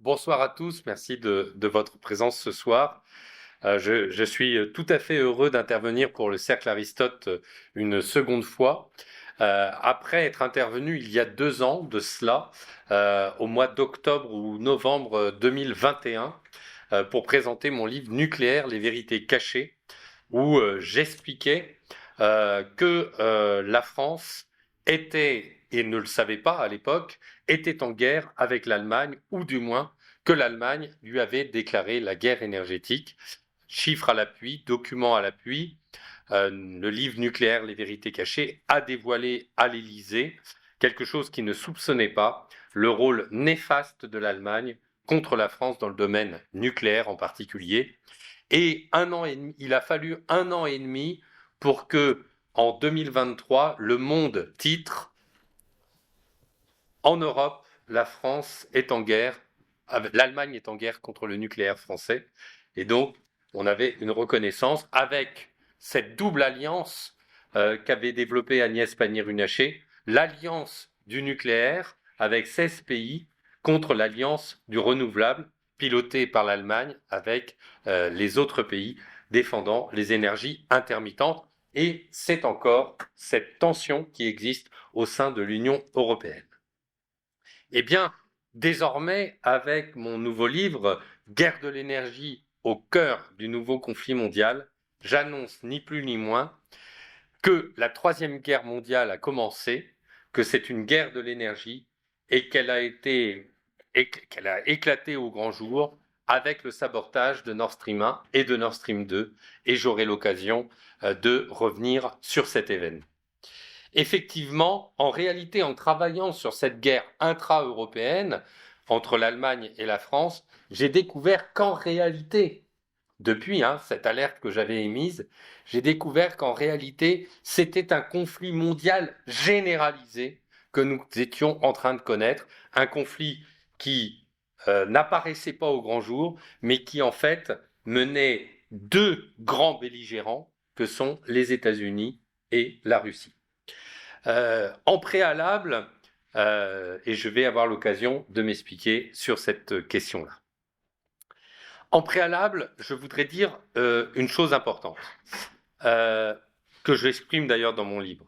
Bonsoir à tous, merci de votre présence ce soir. Je suis tout à fait heureux d'intervenir pour le Cercle Aristote une seconde fois. Après être intervenu il y a 2 ans de cela, au mois d'octobre ou novembre 2021, pour présenter mon livre Nucléaire, les vérités cachées, où j'expliquais que la France était, et ne le savait pas à l'époque, était en guerre avec l'Allemagne, ou du moins que l'Allemagne lui avait déclaré la guerre énergétique. Chiffres à l'appui, documents à l'appui, le livre Nucléaire, les vérités cachées a dévoilé à l'Élysée quelque chose qui ne soupçonnait pas, le rôle néfaste de l'Allemagne contre la France dans le domaine nucléaire en particulier. Et il a fallu 1 an et demi pour que, en 2023, le Monde titre en Europe, la France est en guerre, l'Allemagne est en guerre contre le nucléaire français. Et donc, on avait une reconnaissance avec cette double alliance qu'avait développée Agnès Pannier-Runacher, l'alliance du nucléaire avec 16 pays contre l'alliance du renouvelable pilotée par l'Allemagne avec les autres pays défendant les énergies intermittentes. Et c'est encore cette tension qui existe au sein de l'Union européenne. Eh bien, désormais, avec mon nouveau livre, Guerre de l'énergie au cœur du nouveau conflit mondial, j'annonce ni plus ni moins que la Troisième Guerre mondiale a commencé, que c'est une guerre de l'énergie et qu'elle a éclaté au grand jour avec le sabotage de Nord Stream 1 et de Nord Stream 2, et j'aurai l'occasion de revenir sur cet événement. Effectivement, en réalité, en travaillant sur cette guerre intra-européenne entre l'Allemagne et la France, j'ai découvert qu'en réalité, depuis cette alerte que j'avais émise, j'ai découvert qu'en réalité, c'était un conflit mondial généralisé que nous étions en train de connaître, un conflit qui n'apparaissait pas au grand jour, mais qui en fait menait deux grands belligérants que sont les États-Unis et la Russie. En préalable, et je vais avoir l'occasion de m'expliquer sur cette question-là. En préalable, je voudrais dire une chose importante, que j'exprime d'ailleurs dans mon livre.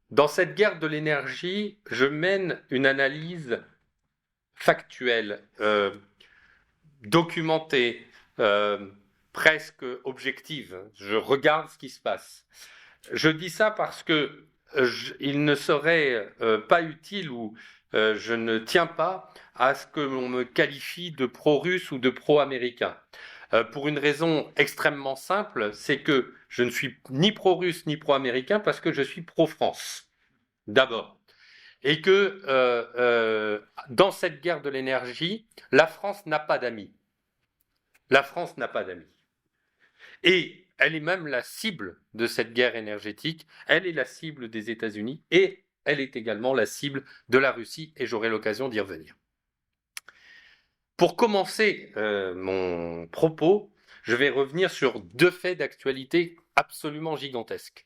Dans cette guerre de l'énergie, je mène une analyse factuelle, documentée, presque objective. Je regarde ce qui se passe. Je dis ça parce que il ne serait pas utile ou je ne tiens pas à ce que l'on me qualifie de pro-russe ou de pro-américain. Pour une raison extrêmement simple, c'est que je ne suis ni pro-russe ni pro-américain parce que je suis pro-France, d'abord. Et que dans cette guerre de l'énergie, la France n'a pas d'amis. La France n'a pas d'amis. Et elle est même la cible de cette guerre énergétique, elle est la cible des États-Unis et elle est également la cible de la Russie, et j'aurai l'occasion d'y revenir. Pour commencer mon propos, je vais revenir sur deux faits d'actualité absolument gigantesques.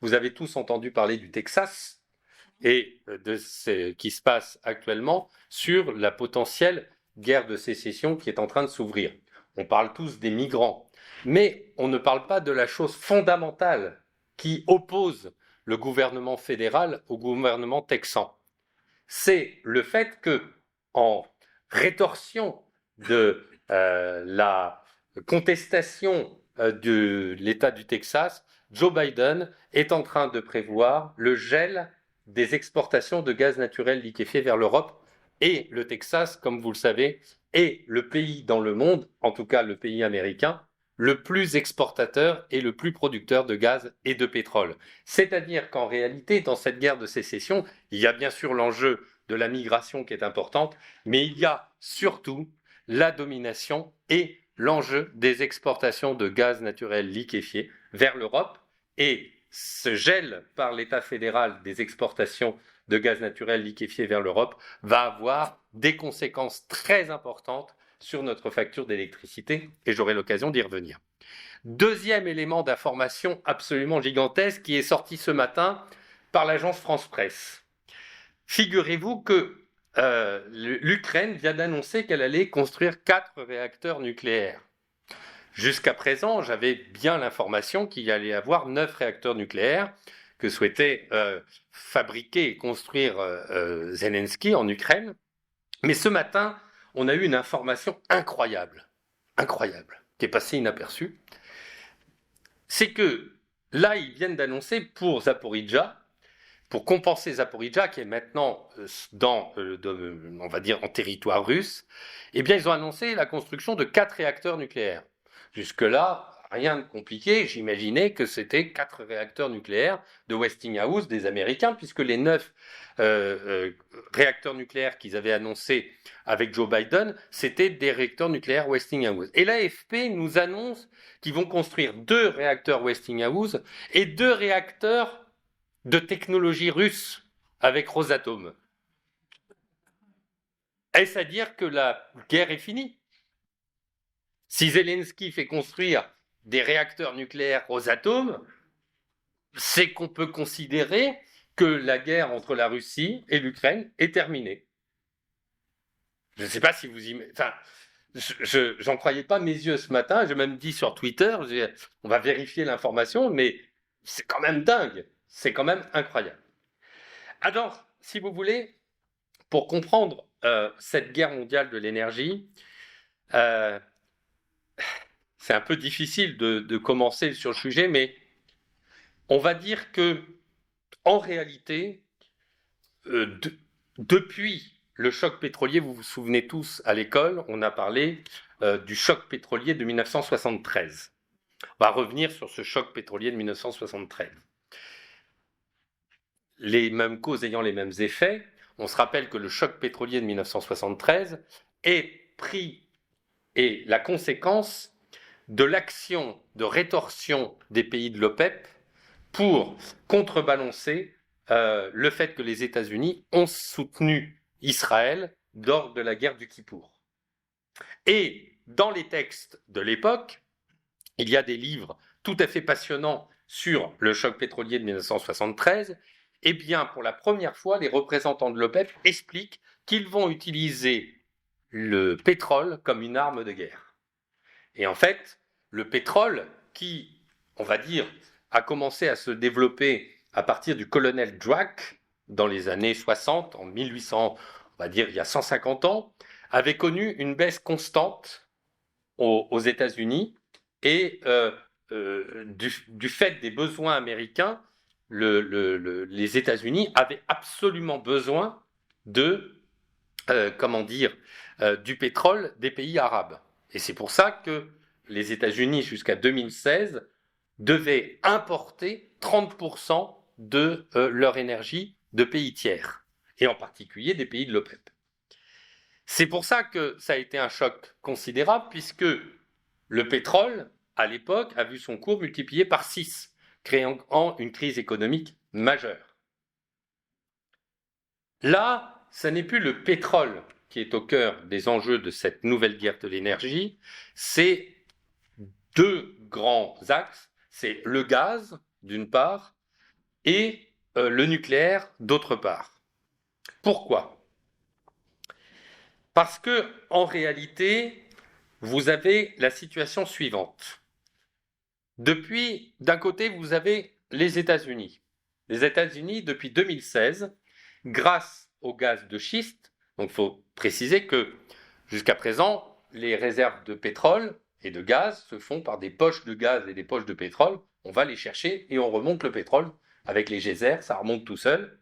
Vous avez tous entendu parler du Texas et de ce qui se passe actuellement sur la potentielle guerre de sécession qui est en train de s'ouvrir. On parle tous des migrants, mais on ne parle pas de la chose fondamentale qui oppose le gouvernement fédéral au gouvernement texan. C'est le fait que, en rétorsion de la contestation de l'État du Texas, Joe Biden est en train de prévoir le gel des exportations de gaz naturel liquéfié vers l'Europe. Et le Texas, comme vous le savez, est le pays dans le monde, en tout cas le pays américain, le plus exportateur et le plus producteur de gaz et de pétrole. C'est-à-dire qu'en réalité, dans cette guerre de sécession, il y a bien sûr l'enjeu de la migration qui est importante, mais il y a surtout la domination et l'enjeu des exportations de gaz naturel liquéfié vers l'Europe. Et ce gel par l'État fédéral des exportations de gaz naturel liquéfié vers l'Europe va avoir des conséquences très importantes sur notre facture d'électricité, et j'aurai l'occasion d'y revenir. Deuxième élément d'information absolument gigantesque qui est sorti ce matin par l'agence France Presse. Figurez-vous que l'Ukraine vient d'annoncer qu'elle allait construire 4 réacteurs nucléaires. Jusqu'à présent, j'avais bien l'information qu'il y allait y avoir 9 réacteurs nucléaires que souhaitait fabriquer et construire Zelensky en Ukraine. Mais ce matin, on a eu une information incroyable, qui est passée inaperçue. C'est que là, ils viennent d'annoncer pour Zaporijjia, pour compenser Zaporijjia, qui est maintenant on va dire, en territoire russe, eh bien, ils ont annoncé la construction de 4 réacteurs nucléaires. Jusque-là, rien de compliqué. J'imaginais que c'était 4 réacteurs nucléaires de Westinghouse, des Américains, puisque les 9 réacteurs nucléaires qu'ils avaient annoncés avec Joe Biden, c'était des réacteurs nucléaires Westinghouse. Et l'AFP nous annonce qu'ils vont construire 2 réacteurs Westinghouse et 2 réacteurs de technologie russe avec Rosatom. Est-ce à dire que la guerre est finie ? Si Zelensky fait construire des réacteurs nucléaires Rosatom, c'est qu'on peut considérer que la guerre entre la Russie et l'Ukraine est terminée. Je ne sais pas si vous y... Enfin, j'en croyais pas mes yeux ce matin, j'ai même dit sur Twitter, on va vérifier l'information, mais c'est quand même dingue, c'est quand même incroyable. Alors, si vous voulez, pour comprendre cette guerre mondiale de l'énergie, c'est un peu difficile de commencer sur le sujet, mais on va dire que, en réalité, depuis le choc pétrolier, vous vous souvenez tous à l'école, on a parlé du choc pétrolier de 1973. On va revenir sur ce choc pétrolier de 1973. Les mêmes causes ayant les mêmes effets, on se rappelle que le choc pétrolier de 1973 est la conséquence de l'action de rétorsion des pays de l'OPEP pour contrebalancer le fait que les États-Unis ont soutenu Israël lors de la guerre du Kippour. Et dans les textes de l'époque, il y a des livres tout à fait passionnants sur le choc pétrolier de 1973. Eh bien, pour la première fois, les représentants de l'OPEP expliquent qu'ils vont utiliser le pétrole comme une arme de guerre. Et en fait, le pétrole qui, on va dire, a commencé à se développer à partir du colonel Dwack dans les années 60, en 1800, on va dire il y a 150 ans, avait connu une baisse constante aux États-Unis et du fait des besoins américains, les États-Unis avaient absolument besoin du pétrole des pays arabes. Et c'est pour ça que les États-Unis, jusqu'à 2016, devaient importer 30% de leur énergie de pays tiers, et en particulier des pays de l'OPEP. C'est pour ça que ça a été un choc considérable, puisque le pétrole, à l'époque, a vu son cours multiplié par 6, créant une crise économique majeure. Là, ce n'est plus le pétrole qui est au cœur des enjeux de cette nouvelle guerre de l'énergie, c'est 2 grands axes, c'est le gaz, d'une part, et le nucléaire, d'autre part. Pourquoi ? Parce que, en réalité, vous avez la situation suivante. D'un côté, vous avez les États-Unis. Les États-Unis, depuis 2016, grâce au gaz de schiste, donc il faut préciser que jusqu'à présent, les réserves de pétrole et de gaz se font par des poches de gaz et des poches de pétrole. On va les chercher et on remonte le pétrole avec les geysers, ça remonte tout seul,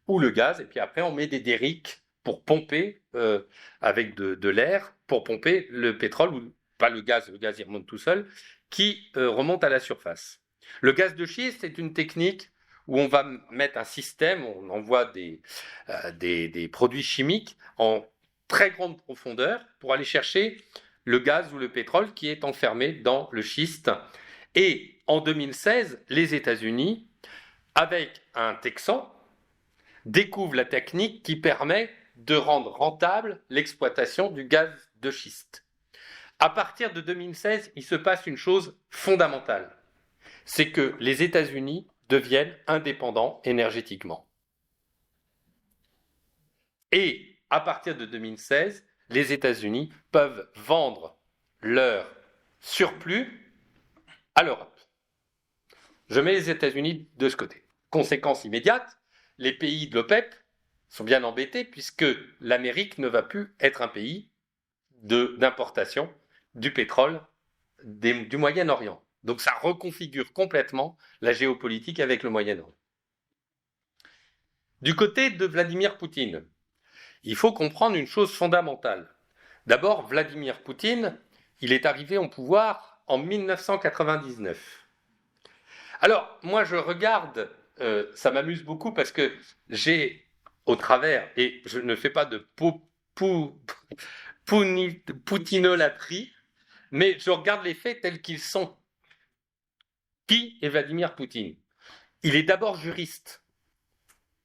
ou le gaz, et puis après on met des derricks pour pomper avec de l'air, pour pomper le pétrole, ou pas le gaz il remonte tout seul, qui remonte à la surface. Le gaz de schiste est une technique où on va mettre un système, on envoie des produits chimiques en très grande profondeur pour aller chercher le gaz ou le pétrole qui est enfermé dans le schiste. Et en 2016, les États-Unis, avec un Texan, découvrent la technique qui permet de rendre rentable l'exploitation du gaz de schiste. À partir de 2016, il se passe une chose fondamentale, c'est que les États-Unis deviennent indépendants énergétiquement. Et à partir de 2016, les États-Unis peuvent vendre leur surplus à l'Europe. Je mets les États-Unis de ce côté. Conséquence immédiate, les pays de l'OPEP sont bien embêtés puisque l'Amérique ne va plus être un pays d'importation du pétrole du Moyen-Orient. Donc ça reconfigure complètement la géopolitique avec le Moyen-Orient. Du côté de Vladimir Poutine, il faut comprendre une chose fondamentale. D'abord, Vladimir Poutine, il est arrivé au pouvoir en 1999. Alors, moi, je regarde, ça m'amuse beaucoup parce que j'ai, au travers, et je ne fais pas de poutinolâtrie, mais je regarde les faits tels qu'ils sont. Qui est Vladimir Poutine? Il est d'abord juriste.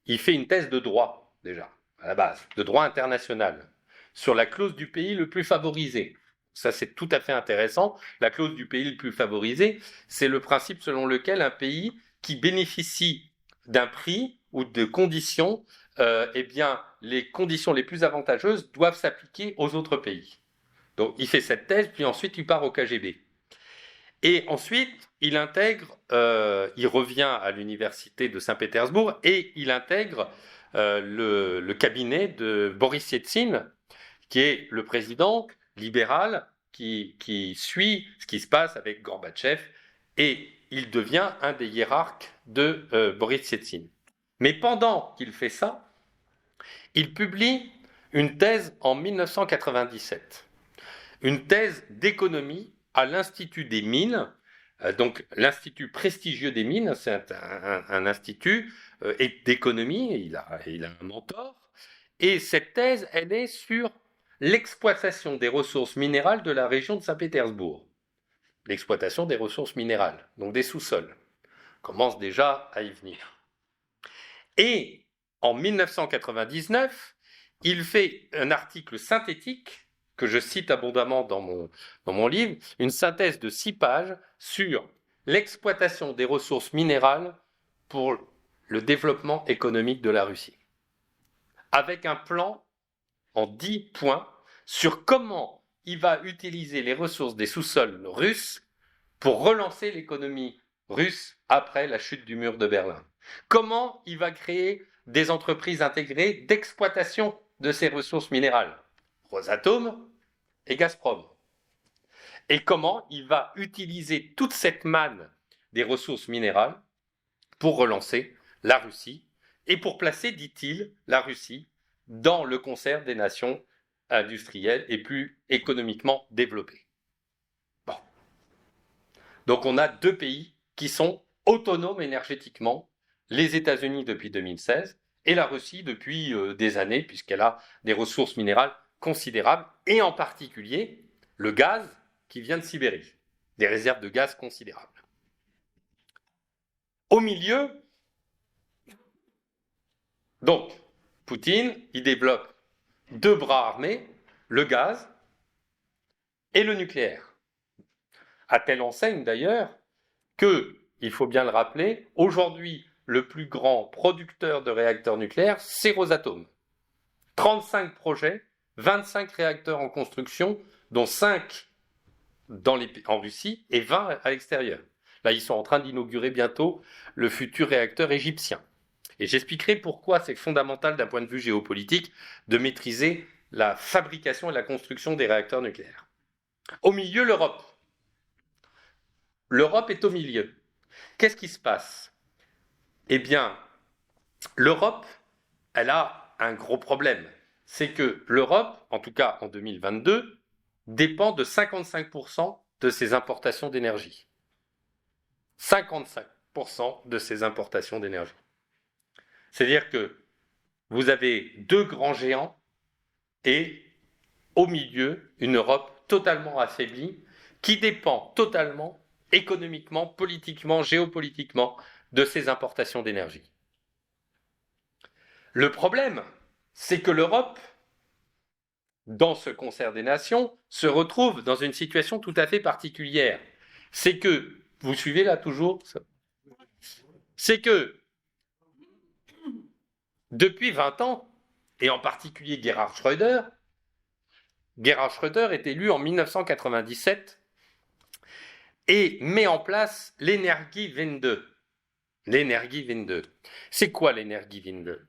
Il fait une thèse de droit, déjà, à la base, de droit international, sur la clause du pays le plus favorisé. Ça, c'est tout à fait intéressant. La clause du pays le plus favorisé, c'est le principe selon lequel un pays qui bénéficie d'un prix ou de conditions, eh bien, les conditions les plus avantageuses doivent s'appliquer aux autres pays. Donc, il fait cette thèse, puis ensuite, il part au KGB. Et ensuite, il revient à l'université de Saint-Pétersbourg et il intègre le cabinet de Boris Yeltsin, qui est le président libéral qui suit ce qui se passe avec Gorbatchev, et il devient un des hiérarques de Boris Yeltsin. Mais pendant qu'il fait ça, il publie une thèse en 1997, une thèse d'économie à l'Institut des mines, donc l'Institut prestigieux des mines, c'est un institut d'économie, il a un mentor, et cette thèse, elle est sur l'exploitation des ressources minérales de la région de Saint-Pétersbourg. L'exploitation des ressources minérales, donc des sous-sols. On commence déjà à y venir. Et en 1999, il fait un article synthétique que je cite abondamment dans mon livre, une synthèse de 6 pages sur l'exploitation des ressources minérales pour le développement économique de la Russie. Avec un plan en 10 points sur comment il va utiliser les ressources des sous-sols russes pour relancer l'économie russe après la chute du mur de Berlin. Comment il va créer des entreprises intégrées d'exploitation de ces ressources minérales, Rosatom et Gazprom. Et comment il va utiliser toute cette manne des ressources minérales pour relancer la Russie et pour placer, dit-il, la Russie dans le concert des nations industrielles et plus économiquement développées. Bon. Donc on a 2 pays qui sont autonomes énergétiquement, les États-Unis depuis 2016 et la Russie depuis des années, puisqu'elle a des ressources minérales considérables, et en particulier le gaz qui vient de Sibérie, des réserves de gaz considérables. Au milieu, donc, Poutine, il développe 2 bras armés, le gaz et le nucléaire. À telle enseigne d'ailleurs que, il faut bien le rappeler, aujourd'hui, le plus grand producteur de réacteurs nucléaires, c'est Rosatom. 35 projets, 25 réacteurs en construction, dont 5 en Russie et 20 à l'extérieur. Là, ils sont en train d'inaugurer bientôt le futur réacteur égyptien. Et j'expliquerai pourquoi c'est fondamental d'un point de vue géopolitique de maîtriser la fabrication et la construction des réacteurs nucléaires. Au milieu, l'Europe. L'Europe est au milieu. Qu'est-ce qui se passe? Eh bien, l'Europe, elle a un gros problème. C'est que l'Europe, en tout cas en 2022, dépend de 55% de ses importations d'énergie. 55% de ses importations d'énergie. C'est-à-dire que vous avez 2 grands géants et au milieu, une Europe totalement affaiblie qui dépend totalement, économiquement, politiquement, géopolitiquement, de ses importations d'énergie. Le problème, c'est que l'Europe, dans ce concert des nations, se retrouve dans une situation tout à fait particulière. C'est que, vous suivez là toujours? C'est que, depuis 20 ans, et en particulier Gerhard Schröder. Gerhard Schröder est élu en 1997 et met en place l'Energiewende. L'Energiewende. C'est quoi l'Energiewende?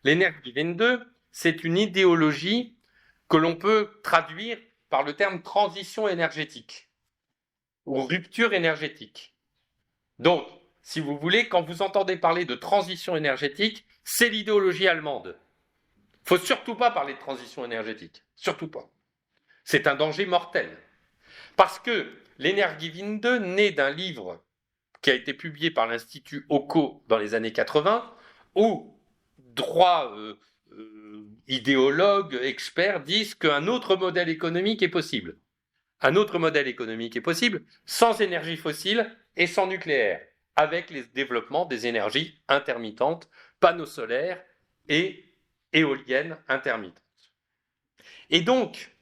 L'Energiewende, c'est une idéologie que l'on peut traduire par le terme transition énergétique ou rupture énergétique. Donc, si vous voulez, quand vous entendez parler de transition énergétique, c'est l'idéologie allemande. Il ne faut surtout pas parler de transition énergétique. Surtout pas. C'est un danger mortel. Parce que l'Energiewende naît d'un livre qui a été publié par l'Institut OCO dans les années 80, où droits idéologues, experts disent qu'un autre modèle économique est possible. Un autre modèle économique est possible sans énergie fossile et sans nucléaire, avec les développements des énergies intermittentes, panneaux solaires et éoliennes intermittentes. Et donc,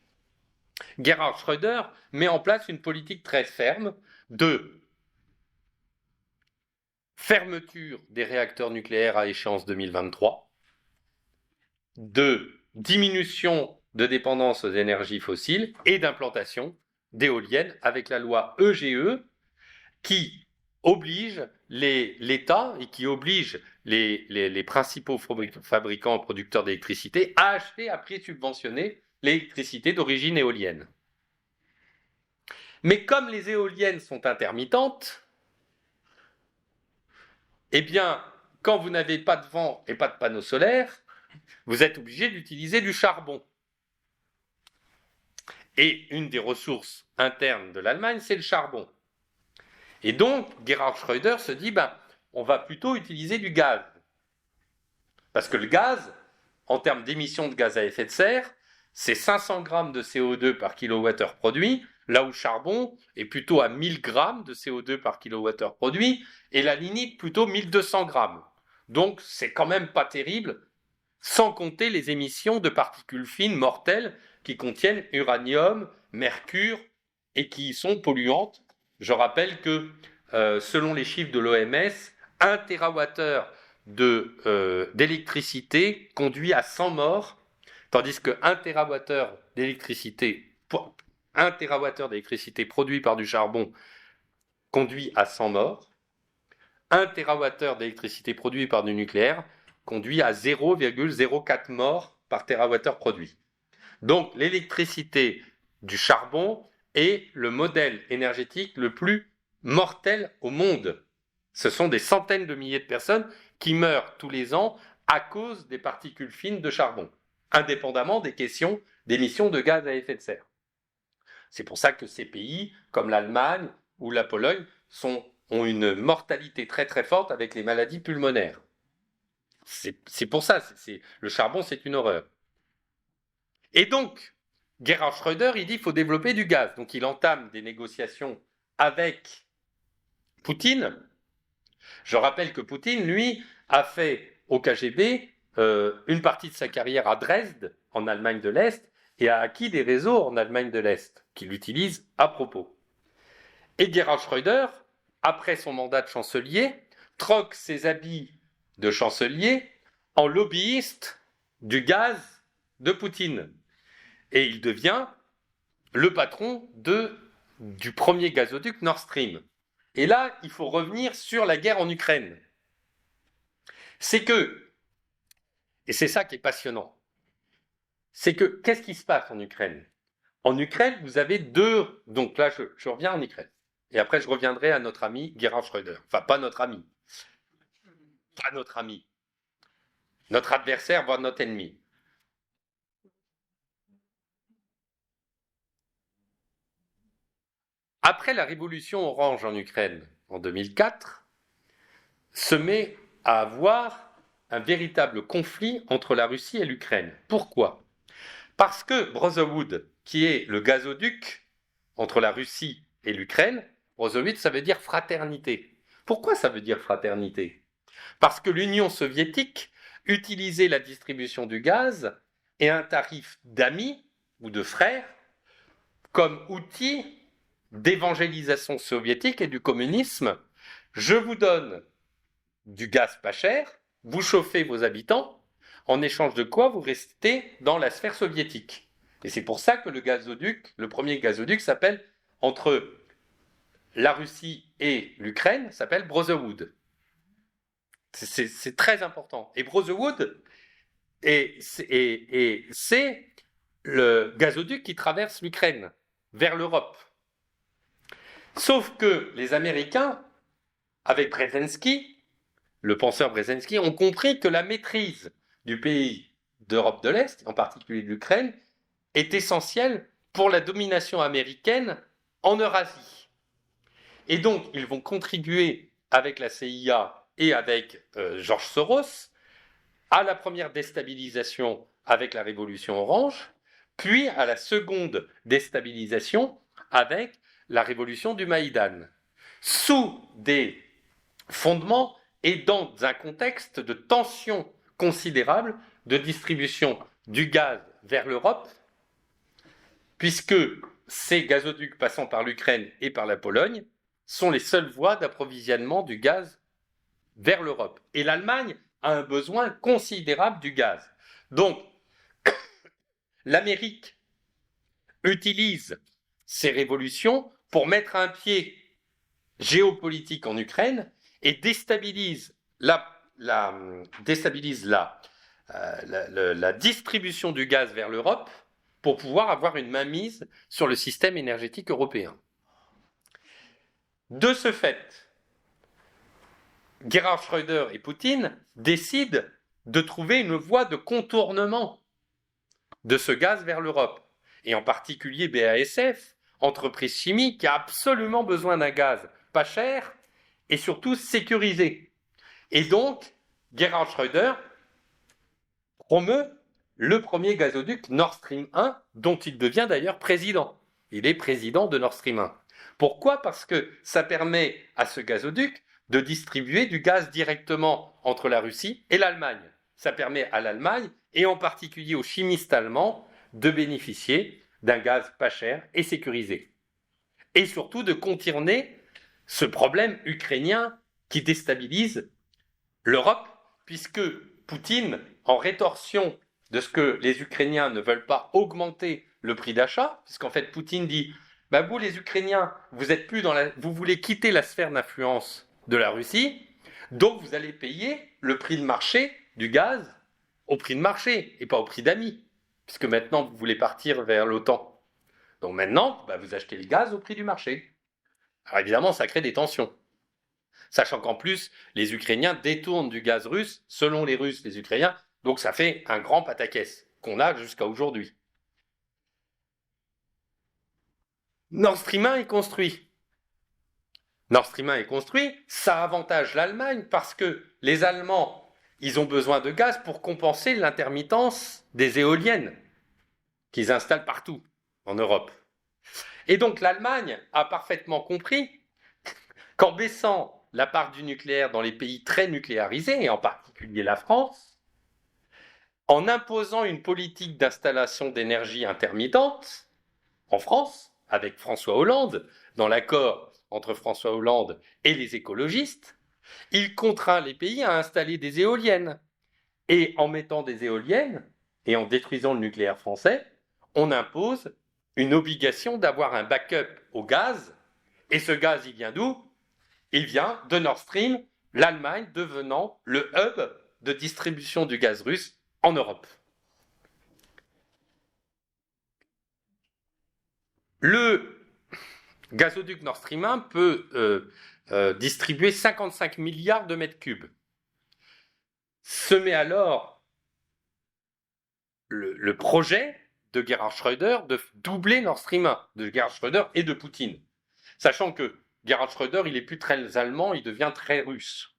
Gerhard Schröder met en place une politique très ferme de fermeture des réacteurs nucléaires à échéance 2023, de diminution de dépendance aux énergies fossiles et d'implantation d'éoliennes avec la loi EGE qui oblige l'État et qui oblige les principaux fabricants producteurs d'électricité à acheter à prix subventionné l'électricité d'origine éolienne. Mais comme les éoliennes sont intermittentes, eh bien, quand vous n'avez pas de vent et pas de panneaux solaires, vous êtes obligé d'utiliser du charbon. Et une des ressources internes de l'Allemagne, c'est le charbon. Et donc, Gerhard Schröder se dit, on va plutôt utiliser du gaz. Parce que le gaz, en termes d'émissions de gaz à effet de serre, c'est 500 grammes de CO2 par kilowattheure produit, là où le charbon est plutôt à 1000 grammes de CO2 par kilowattheure produit, et la lignite plutôt 1200 grammes. Donc, c'est quand même pas terrible, sans compter les émissions de particules fines mortelles qui contiennent uranium, mercure et qui sont polluantes. Je rappelle que, selon les chiffres de l'OMS, 1 TWh d'électricité conduit à 100 morts, tandis que 1 TWh d'électricité produit par du charbon conduit à 100 morts. 1 TWh d'électricité produit par du nucléaire conduit à 0,04 morts par TWh produit. Donc l'électricité du charbon est le modèle énergétique le plus mortel au monde. Ce sont des centaines de milliers de personnes qui meurent tous les ans à cause des particules fines de charbon, indépendamment des questions d'émissions de gaz à effet de serre. C'est pour ça que ces pays, comme l'Allemagne ou la Pologne, ont une mortalité très très forte avec les maladies pulmonaires. C'est pour ça, le charbon c'est une horreur. Et donc, Gerhard Schröder, il dit qu'il faut développer du gaz. Donc il entame des négociations avec Poutine. Je rappelle que Poutine, lui, a fait au KGB une partie de sa carrière à Dresde, en Allemagne de l'Est, et a acquis des réseaux en Allemagne de l'Est, qu'il utilise à propos. Et Gerhard Schröder, après son mandat de chancelier, troque ses habits de chancelier en lobbyiste du gaz de Poutine. Et il devient le patron du premier gazoduc Nord Stream. Et là, il faut revenir sur la guerre en Ukraine. C'est que, et c'est ça qui est passionnant, c'est que, qu'est-ce qui se passe en Ukraine? En Ukraine, vous avez deux, donc là, je reviens en Ukraine. Et après, je reviendrai à notre ami Gerhard Schröder. Enfin, pas notre ami. Pas notre ami. Notre adversaire, voire notre ennemi. Après la révolution orange en Ukraine, en 2004, se met à avoir un véritable conflit entre la Russie et l'Ukraine. Pourquoi? Parce que Brotherwood, qui est le gazoduc entre la Russie et l'Ukraine, Brotherwood, ça veut dire fraternité. Pourquoi ça veut dire fraternité? Parce que l'Union soviétique utilisait la distribution du gaz et un tarif d'amis ou de frères comme outil d'évangélisation soviétique et du communisme. Je vous donne du gaz pas cher, vous chauffez vos habitants, en échange de quoi vous restez dans la sphère soviétique. Et c'est pour ça que le premier gazoduc s'appelle, entre la Russie et l'Ukraine, s'appelle Brotherhood. C'est très important. Et Brotherhood, c'est le gazoduc qui traverse l'Ukraine vers l'Europe. Sauf que les Américains, avec Brzezinski, le penseur Brzezinski, ont compris que la maîtrise du pays d'Europe de l'Est, en particulier de l'Ukraine, est essentielle pour la domination américaine en Eurasie. Et donc, ils vont contribuer avec la CIA et avec George Soros à la première déstabilisation avec la Révolution orange, puis à la seconde déstabilisation avec la Révolution du Maïdan, sous des fondements et dans un contexte de tension considérable de distribution du gaz vers l'Europe, puisque ces gazoducs passant par l'Ukraine et par la Pologne sont les seules voies d'approvisionnement du gaz vers l'Europe. Et l'Allemagne a un besoin considérable du gaz. Donc, l'Amérique utilise ces révolutions pour mettre un pied géopolitique en Ukraine et déstabilise la distribution du gaz vers l'Europe pour pouvoir avoir une mainmise sur le système énergétique européen. De ce fait, Gerhard Schröder et Poutine décident de trouver une voie de contournement de ce gaz vers l'Europe, et en particulier BASF, entreprise chimique qui a absolument besoin d'un gaz pas cher et surtout sécurisé. Et donc, Gerhard Schröder promeut le premier gazoduc Nord Stream 1, dont il devient d'ailleurs président. Il est président de Nord Stream 1. Pourquoi ? Parce que ça permet à ce gazoduc de distribuer du gaz directement entre la Russie et l'Allemagne. Ça permet à l'Allemagne, et en particulier aux chimistes allemands, de bénéficier d'un gaz pas cher et sécurisé. Et surtout de contourner ce problème ukrainien qui déstabilise l'Europe, puisque Poutine, en rétorsion de ce que les Ukrainiens ne veulent pas augmenter le prix d'achat, puisqu'en fait Poutine dit bah vous les Ukrainiens, vous voulez quitter la sphère d'influence de la Russie, donc vous allez payer le prix de marché du gaz au prix de marché et pas au prix d'amis, puisque maintenant vous voulez partir vers l'OTAN. Donc maintenant, vous achetez le gaz au prix du marché. Alors évidemment, ça crée des tensions. Sachant qu'en plus, les Ukrainiens détournent du gaz russe, selon les Russes, les Ukrainiens, donc ça fait un grand pataquès qu'on a jusqu'à aujourd'hui. Nord Stream 1 est construit. Nord Stream 1 est construit, ça avantage l'Allemagne parce que les Allemands, ils ont besoin de gaz pour compenser l'intermittence des éoliennes qu'ils installent partout en Europe. Et donc l'Allemagne a parfaitement compris qu'en baissant la part du nucléaire dans les pays très nucléarisés, et en particulier la France, en imposant une politique d'installation d'énergie intermittente en France, avec François Hollande, dans l'accord entre François Hollande et les écologistes, il contraint les pays à installer des éoliennes. Et en mettant des éoliennes et en détruisant le nucléaire français, on impose une obligation d'avoir un backup au gaz. Et ce gaz, il vient d'où ? Il vient de Nord Stream, l'Allemagne devenant le hub de distribution du gaz russe en Europe. Le gazoduc Nord Stream 1 peut distribuer 55 milliards de mètres cubes. Se met alors le projet de Gerhard Schröder de doubler Nord Stream 1, de Gerhard Schröder et de Poutine. Sachant que Gerhard Schröder, il n'est plus très allemand, il devient très russe,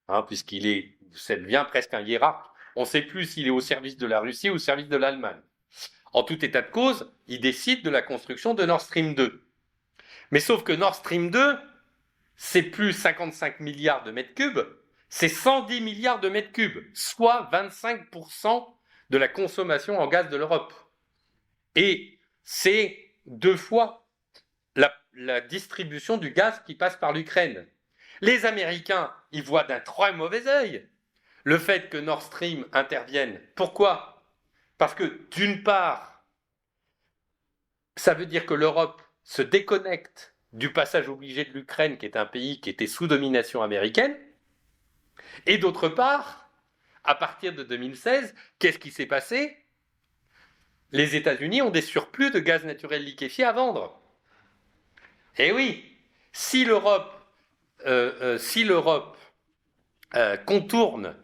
ça devient presque un hiérarque. On ne sait plus s'il est au service de la Russie ou au service de l'Allemagne. En tout état de cause, il décide de la construction de Nord Stream 2. Mais sauf que Nord Stream 2, c'est plus 55 milliards de mètres cubes, c'est 110 milliards de mètres cubes, soit 25% de la consommation en gaz de l'Europe. Et c'est 2 fois la distribution du gaz qui passe par l'Ukraine. Les Américains, ils voient d'un très mauvais œil le fait que Nord Stream intervienne. Pourquoi? Parce que d'une part, ça veut dire que l'Europe se déconnecte du passage obligé de l'Ukraine, qui est un pays qui était sous domination américaine, et d'autre part, à partir de 2016, qu'est-ce qui s'est passé? Les États-Unis ont des surplus de gaz naturel liquéfié à vendre. Et oui, si l'Europe contourne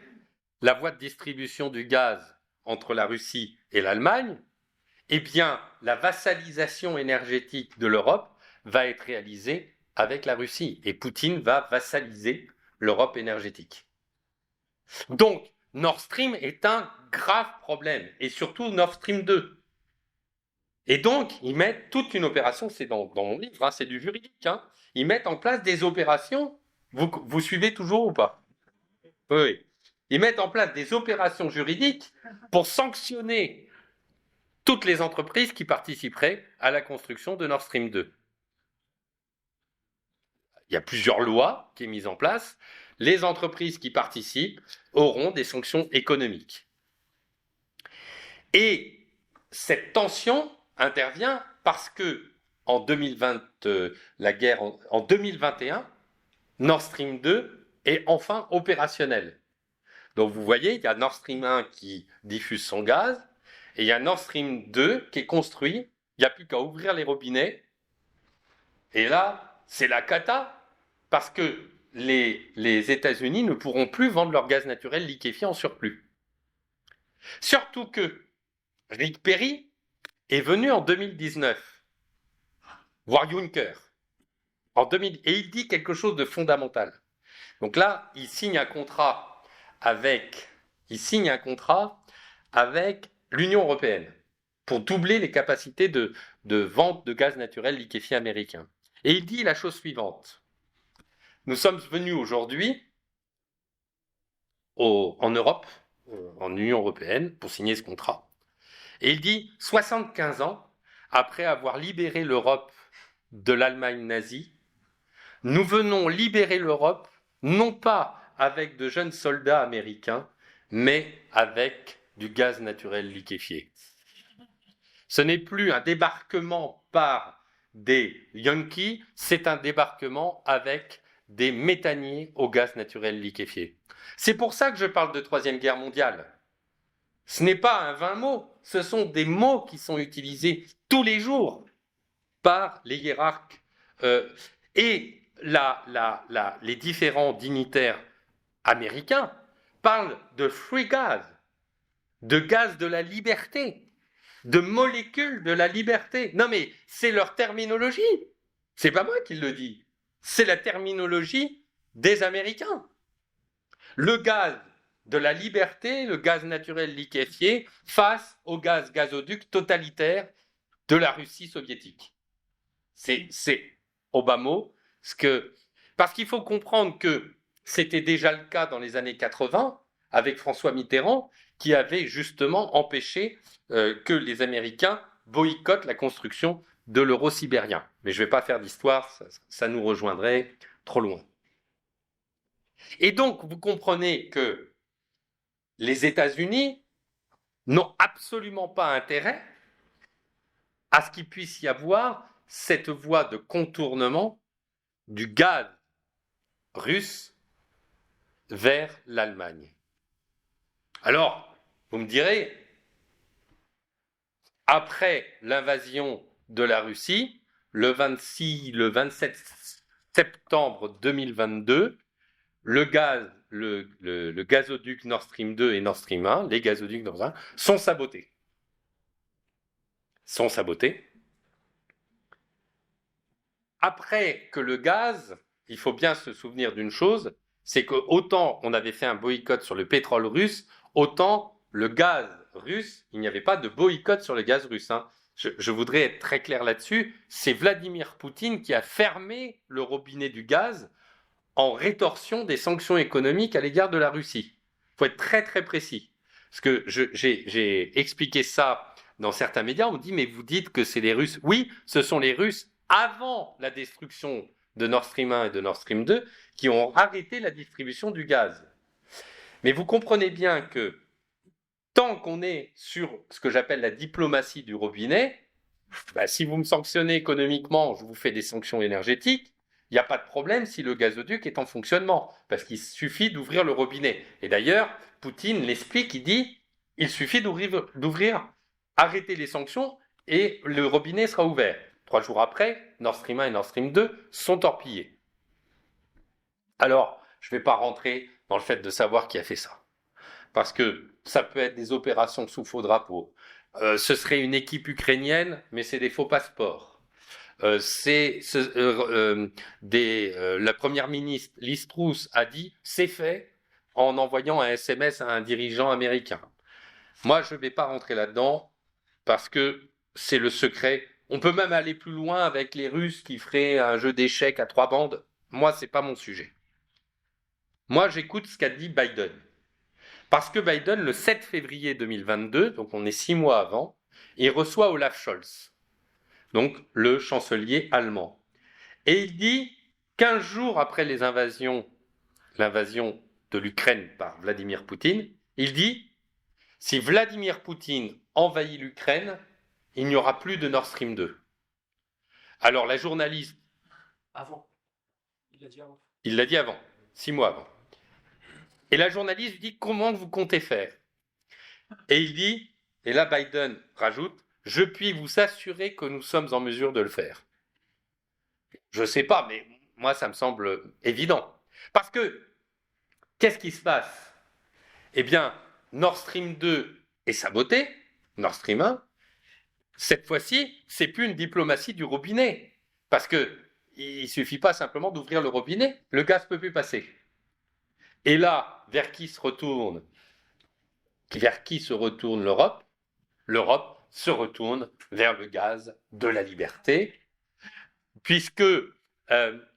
la voie de distribution du gaz entre la Russie et l'Allemagne, eh bien, la vassalisation énergétique de l'Europe va être réalisée avec la Russie. Et Poutine va vassaliser l'Europe énergétique. Donc, Nord Stream est un grave problème, et surtout Nord Stream 2. Et donc, ils mettent toute une opération, c'est dans mon livre, hein, c'est du juridique, hein, ils mettent en place des opérations, vous suivez toujours ou pas? Oui. Ils mettent en place des opérations juridiques pour sanctionner toutes les entreprises qui participeraient à la construction de Nord Stream 2. Il y a plusieurs lois qui sont mises en place. Les entreprises qui participent auront des sanctions économiques. Et cette tension intervient parce que en 2021, Nord Stream 2 est enfin opérationnel. Donc vous voyez, il y a Nord Stream 1 qui diffuse son gaz, et il y a Nord Stream 2 qui est construit. Il n'y a plus qu'à ouvrir les robinets. Et là, c'est la cata, parce que les États-Unis ne pourront plus vendre leur gaz naturel liquéfié en surplus. Surtout que Rick Perry est venu en 2019 voir Juncker. Et il dit quelque chose de fondamental. Donc là, il signe un contrat avec l'Union européenne pour doubler les capacités de vente de gaz naturel liquéfié américain. Et il dit la chose suivante. Nous sommes venus aujourd'hui en Europe, en Union européenne, pour signer ce contrat. Et il dit 75 ans après avoir libéré l'Europe de l'Allemagne nazie, nous venons libérer l'Europe non pas avec de jeunes soldats américains, mais avec du gaz naturel liquéfié. Ce n'est plus un débarquement par des Yankees, c'est un débarquement avec des méthaniers au gaz naturel liquéfié. C'est pour ça que je parle de Troisième Guerre mondiale. Ce n'est pas un vain mot, ce sont des mots qui sont utilisés tous les jours par les hiérarques. Et les différents dignitaires américains parlent de free gas, de gaz de la liberté, de molécules de la liberté. Non mais c'est leur terminologie. C'est pas moi qui le dis. C'est la terminologie des Américains. Le gaz de la liberté, le gaz naturel liquéfié, face au gaz gazoduc totalitaire de la Russie soviétique. C'est au bas mot, parce qu'il faut comprendre que c'était déjà le cas dans les années 80 avec François Mitterrand, qui avait justement empêché que les Américains boycottent la construction de l'euro-sibérien. Mais je ne vais pas faire d'histoire, ça nous rejoindrait trop loin. Et donc, vous comprenez que les États-Unis n'ont absolument pas intérêt à ce qu'il puisse y avoir cette voie de contournement du gaz russe vers l'Allemagne. Alors, vous me direz, après l'invasion de la Russie, le 27 septembre 2022, le gazoduc Nord Stream 2 et Nord Stream 1, les gazoducs Nord Stream 1, sont sabotés. Après que le gaz, il faut bien se souvenir d'une chose, c'est que autant on avait fait un boycott sur le pétrole russe, autant le gaz russe, il n'y avait pas de boycott sur le gaz russe. Hein. Je voudrais être très clair là-dessus, c'est Vladimir Poutine qui a fermé le robinet du gaz en rétorsion des sanctions économiques à l'égard de la Russie. Il faut être très très précis. Parce que j'ai expliqué ça dans certains médias, on me dit mais vous dites que c'est les Russes. Oui, ce sont les Russes avant la destruction de Nord Stream 1 et de Nord Stream 2 qui ont arrêté la distribution du gaz. Mais vous comprenez bien que tant qu'on est sur ce que j'appelle la diplomatie du robinet, si vous me sanctionnez économiquement, je vous fais des sanctions énergétiques, il n'y a pas de problème si le gazoduc est en fonctionnement, parce qu'il suffit d'ouvrir le robinet. Et d'ailleurs, Poutine l'explique, il dit, il suffit d'ouvrir, arrêter les sanctions, et le robinet sera ouvert. 3 jours après, Nord Stream 1 et Nord Stream 2 sont torpillés. Alors, je ne vais pas rentrer dans le fait de savoir qui a fait ça, parce que ça peut être des opérations sous faux drapeau. Ce serait une équipe ukrainienne, mais c'est des faux passeports. La première ministre Liz Truss a dit c'est fait en envoyant un SMS à un dirigeant américain. Moi, je ne vais pas rentrer là-dedans parce que c'est le secret. On peut même aller plus loin avec les Russes qui feraient un jeu d'échecs à 3 bandes. Moi, c'est pas mon sujet. Moi, j'écoute ce qu'a dit Biden. Parce que Biden, le 7 février 2022, donc on est 6 mois avant, il reçoit Olaf Scholz, donc le chancelier allemand. Et il dit, 15 jours après l'invasion de l'Ukraine par Vladimir Poutine, il dit, si Vladimir Poutine envahit l'Ukraine, il n'y aura plus de Nord Stream 2. Alors la journaliste... Avant. Il l'a dit avant. Il l'a dit avant, 6 mois avant. Et la journaliste dit, comment vous comptez faire? Et il dit, et là Biden rajoute, je puis vous assurer que nous sommes en mesure de le faire. Je ne sais pas, mais moi ça me semble évident. Parce que, qu'est-ce qui se passe? Eh bien, Nord Stream 2 est saboté, Nord Stream 1. Cette fois-ci, c'est plus une diplomatie du robinet. Parce que il ne suffit pas simplement d'ouvrir le robinet, le gaz ne peut plus passer. Et là, vers qui se retourne l'Europe? L'Europe se retourne vers le gaz de la liberté, puisque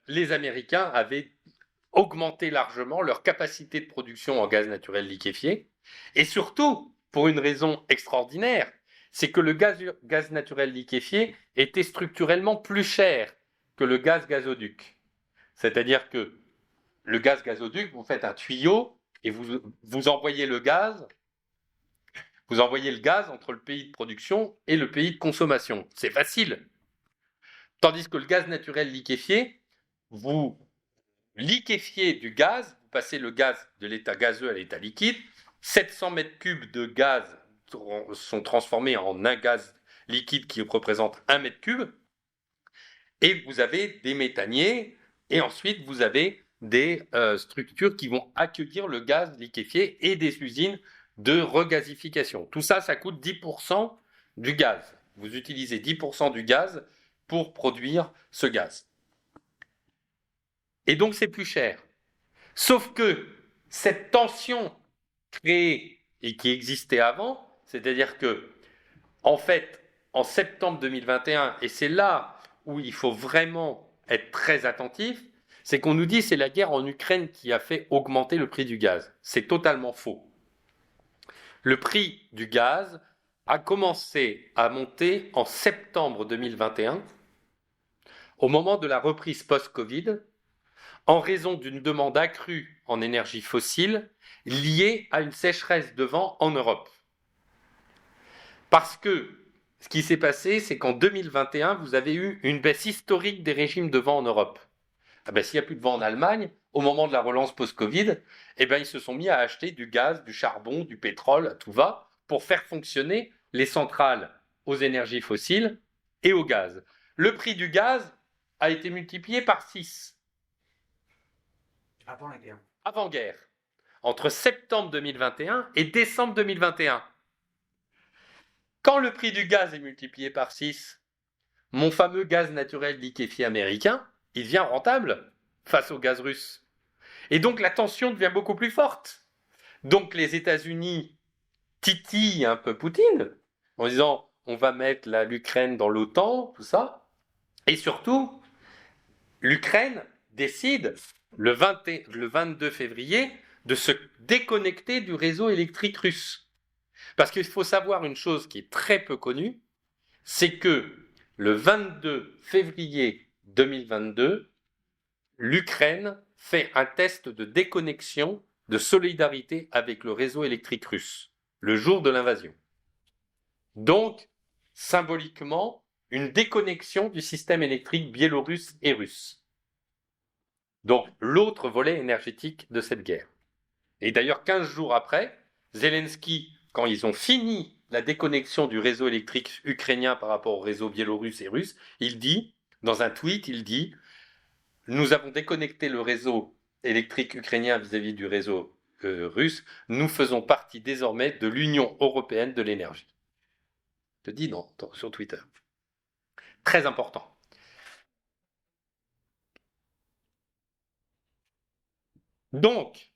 les Américains avaient augmenté largement leur capacité de production en gaz naturel liquéfié, et surtout, pour une raison extraordinaire, c'est que le gaz naturel liquéfié était structurellement plus cher que le gaz gazoduc. C'est-à-dire que le gaz gazoduc, vous faites un tuyau et vous envoyez le gaz. Vous envoyez le gaz entre le pays de production et le pays de consommation. C'est facile. Tandis que le gaz naturel liquéfié, vous liquéfiez du gaz, vous passez le gaz de l'état gazeux à l'état liquide, 700 mètres cubes de gaz sont transformés en un gaz liquide qui représente 1 mètre cube, et vous avez des méthaniers, et ensuite vous avez des structures qui vont accueillir le gaz liquéfié et des usines de regasification. Tout ça, ça coûte 10% du gaz. Vous utilisez 10% du gaz pour produire ce gaz. Et donc, c'est plus cher. Sauf que cette tension créée et qui existait avant, c'est-à-dire que, en fait, en septembre 2021, et c'est là où il faut vraiment être très attentif, c'est qu'on nous dit que c'est la guerre en Ukraine qui a fait augmenter le prix du gaz. C'est totalement faux. Le prix du gaz a commencé à monter en septembre 2021, au moment de la reprise post-Covid, en raison d'une demande accrue en énergie fossile liée à une sécheresse de vent en Europe. Parce que ce qui s'est passé, c'est qu'en 2021, vous avez eu une baisse historique des régimes de vent en Europe. S'il n'y a plus de vent en Allemagne, au moment de la relance post-Covid, ils se sont mis à acheter du gaz, du charbon, du pétrole, à tout va, pour faire fonctionner les centrales aux énergies fossiles et au gaz. Le prix du gaz a été multiplié par 6. Avant la guerre. Avant-guerre. Entre septembre 2021 et décembre 2021. Quand le prix du gaz est multiplié par 6, mon fameux gaz naturel liquéfié américain, il devient rentable face au gaz russe. Et donc la tension devient beaucoup plus forte. Donc les États-Unis titillent un peu Poutine en disant on va mettre l'Ukraine dans l'OTAN, tout ça. Et surtout, l'Ukraine décide le 22 février de se déconnecter du réseau électrique russe. Parce qu'il faut savoir une chose qui est très peu connue, c'est que le 22 février 2022, l'Ukraine fait un test de déconnexion de solidarité avec le réseau électrique russe, le jour de l'invasion. Donc, symboliquement, une déconnexion du système électrique biélorusse et russe. Donc, l'autre volet énergétique de cette guerre. Et d'ailleurs, 15 jours après, Zelensky, quand ils ont fini la déconnexion du réseau électrique ukrainien par rapport au réseau biélorusse et russe, il dit, dans un tweet, il dit « Nous avons déconnecté le réseau électrique ukrainien vis-à-vis du réseau russe. Nous faisons partie désormais de l'Union européenne de l'énergie. » Je te dis sur Twitter. Très important. Donc,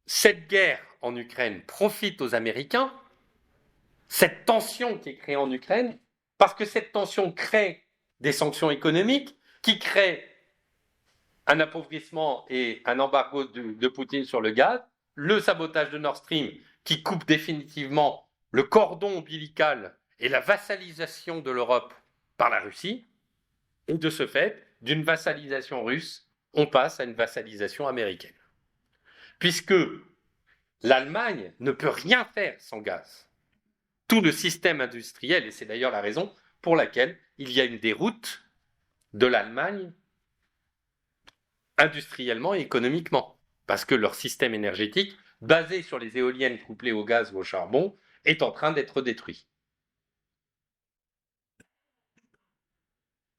cette guerre en Ukraine profite aux Américains, cette tension qui est créée en Ukraine, parce que cette tension crée des sanctions économiques, qui créent un appauvrissement et un embargo de Poutine sur le gaz, le sabotage de Nord Stream qui coupe définitivement le cordon ombilical et la vassalisation de l'Europe par la Russie, et de ce fait, d'une vassalisation russe, on passe à une vassalisation américaine. Puisque l'Allemagne ne peut rien faire sans gaz. Tout le système industriel, et c'est d'ailleurs la raison pour laquelle il y a une déroute de l'Allemagne industriellement et économiquement, parce que leur système énergétique, basé sur les éoliennes couplées au gaz ou au charbon, est en train d'être détruit.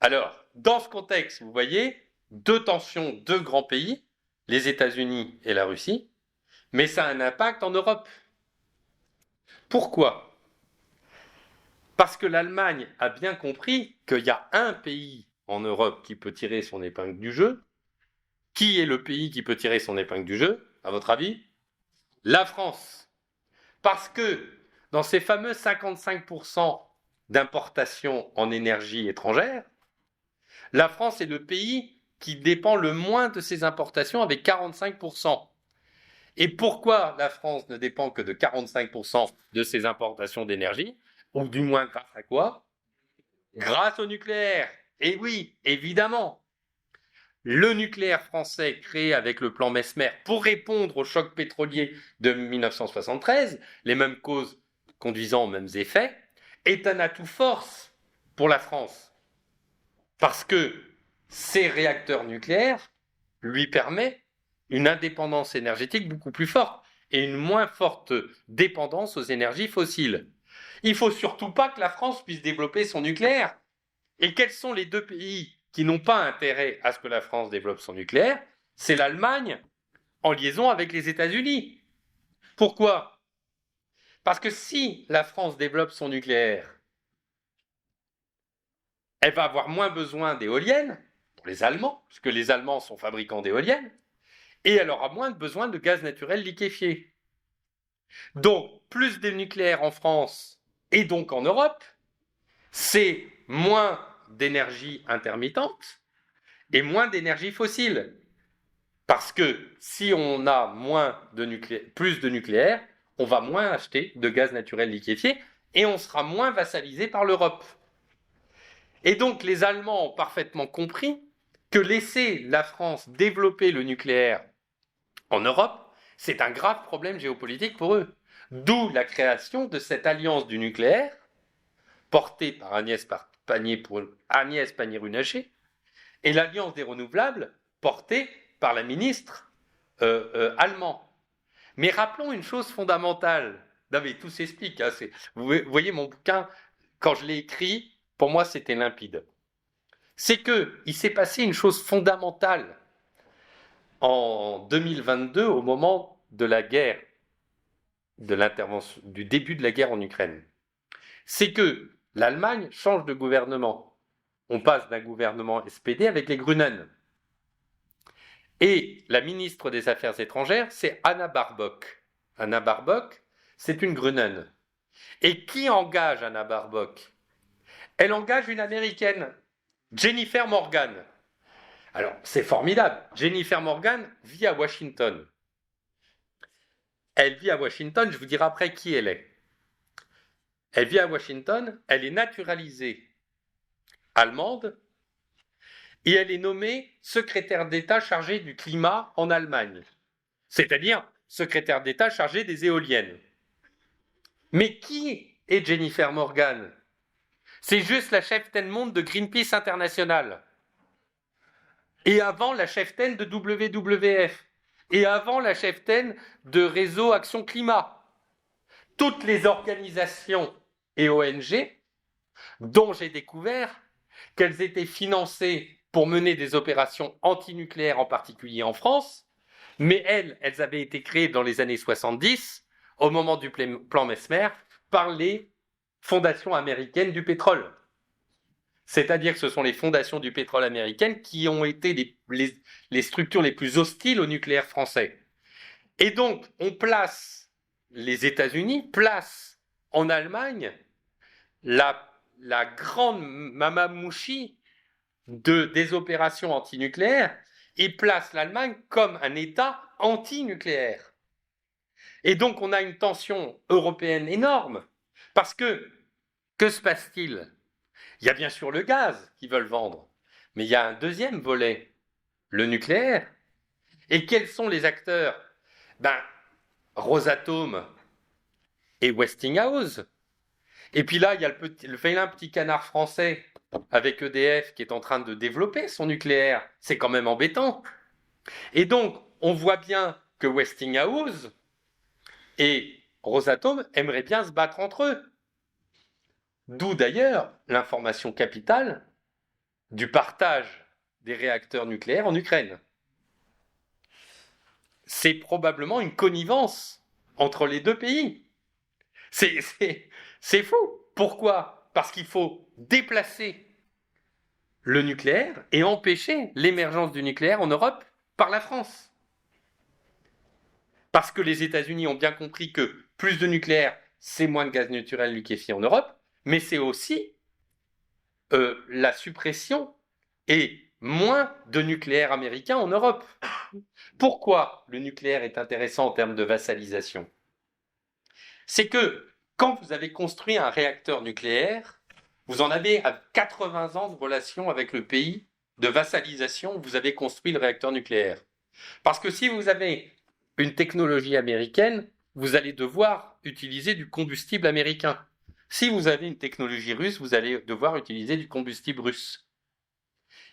Alors, dans ce contexte, vous voyez, deux tensions, deux grands pays, les États-Unis et la Russie, mais ça a un impact en Europe. Pourquoi ? Parce que l'Allemagne a bien compris qu'il y a un pays en Europe qui peut tirer son épingle du jeu. Qui est le pays qui peut tirer son épingle du jeu, à votre avis ? La France. Parce que dans ces fameux 55% d'importation en énergie étrangère, la France est le pays qui dépend le moins de ses importations avec 45%. Et pourquoi la France ne dépend que de 45% de ses importations d'énergie ? Ou du moins grâce à quoi ? Grâce au nucléaire. Et oui, évidemment. Le nucléaire français créé avec le plan Messmer pour répondre au choc pétrolier de 1973, les mêmes causes conduisant aux mêmes effets, est un atout force pour la France. Parce que ces réacteurs nucléaires lui permettent une indépendance énergétique beaucoup plus forte et une moins forte dépendance aux énergies fossiles. Il ne faut surtout pas que la France puisse développer son nucléaire. Et quels sont les deux pays qui n'ont pas intérêt à ce que la France développe son nucléaire ? C'est l'Allemagne en liaison avec les États-Unis. Pourquoi ? Parce que si la France développe son nucléaire, elle va avoir moins besoin d'éoliennes pour les Allemands, puisque les Allemands sont fabricants d'éoliennes, et elle aura moins besoin de gaz naturel liquéfié. Donc, plus de nucléaire en France et donc en Europe, c'est moins d'énergie intermittente et moins d'énergie fossile. Parce que si on a plus de nucléaire, on va moins acheter de gaz naturel liquéfié et on sera moins vassalisé par l'Europe. Et donc les Allemands ont parfaitement compris que laisser la France développer le nucléaire en Europe, c'est un grave problème géopolitique pour eux. D'où la création de cette alliance du nucléaire, portée par Agnès Pannier-Runacher, et l'alliance des renouvelables, portée par la ministre allemand. Mais rappelons une chose fondamentale. Non mais tout s'explique. Hein, vous voyez mon bouquin, quand je l'ai écrit, pour moi c'était limpide. C'est qu'il s'est passé une chose fondamentale en 2022, au moment de la guerre, du début de la guerre en Ukraine. C'est que l'Allemagne change de gouvernement. On passe d'un gouvernement SPD avec les Grünen. Et la ministre des Affaires étrangères, c'est Anna Barbock. Anna Barbock, c'est une Grünen. Et qui engage Anna Barbock ? Elle engage une Américaine, Jennifer Morgan. Alors, c'est formidable. Jennifer Morgan vit à Washington. Elle vit à Washington, je vous dirai après qui elle est. Elle vit à Washington, elle est naturalisée allemande, et elle est nommée secrétaire d'État chargée du climat en Allemagne. c'est-à-dire secrétaire d'État chargé des éoliennes. Mais qui est Jennifer Morgan? C'est juste la cheftaine monde de Greenpeace International. Et avant, la cheftaine de WWF. Et avant, la cheftaine de Réseau Action Climat. Toutes les organisations et ONG dont j'ai découvert qu'elles étaient financées pour mener des opérations antinucléaires, en particulier en France, mais elles avaient été créées dans les années 70, au moment du plan Mesmer, par les fondations américaines du pétrole. C'est-à-dire que ce sont les fondations du pétrole américaines qui ont été les structures les plus hostiles au nucléaire français. Et donc, on place, les États-Unis placent en Allemagne la grande mamamouchi des opérations antinucléaires et place l'Allemagne comme un État antinucléaire. Et donc, on a une tension européenne énorme, parce que se passe-t-il? Il y a bien sûr le gaz qu'ils veulent vendre, mais il y a un deuxième volet, le nucléaire. Et quels sont les acteurs? Rosatom et Westinghouse. Et puis là, il y a le vilain petit canard français avec EDF qui est en train de développer son nucléaire. C'est quand même embêtant. Et donc, on voit bien que Westinghouse et Rosatom aimeraient bien se battre entre eux. D'où d'ailleurs l'information capitale du partage des réacteurs nucléaires en Ukraine. C'est probablement une connivence entre les deux pays. C'est fou. Pourquoi? Parce qu'il faut déplacer le nucléaire et empêcher l'émergence du nucléaire en Europe par la France. Parce que les États-Unis ont bien compris que plus de nucléaire, c'est moins de gaz naturel liquéfié en Europe, mais c'est aussi la suppression et moins de nucléaire américain en Europe. Pourquoi le nucléaire est intéressant en termes de vassalisation? C'est que quand vous avez construit un réacteur nucléaire, vous en avez à 80 ans de relation avec le pays de vassalisation où vous avez construit le réacteur nucléaire. Parce que si vous avez une technologie américaine, vous allez devoir utiliser du combustible américain. Si vous avez une technologie russe, vous allez devoir utiliser du combustible russe.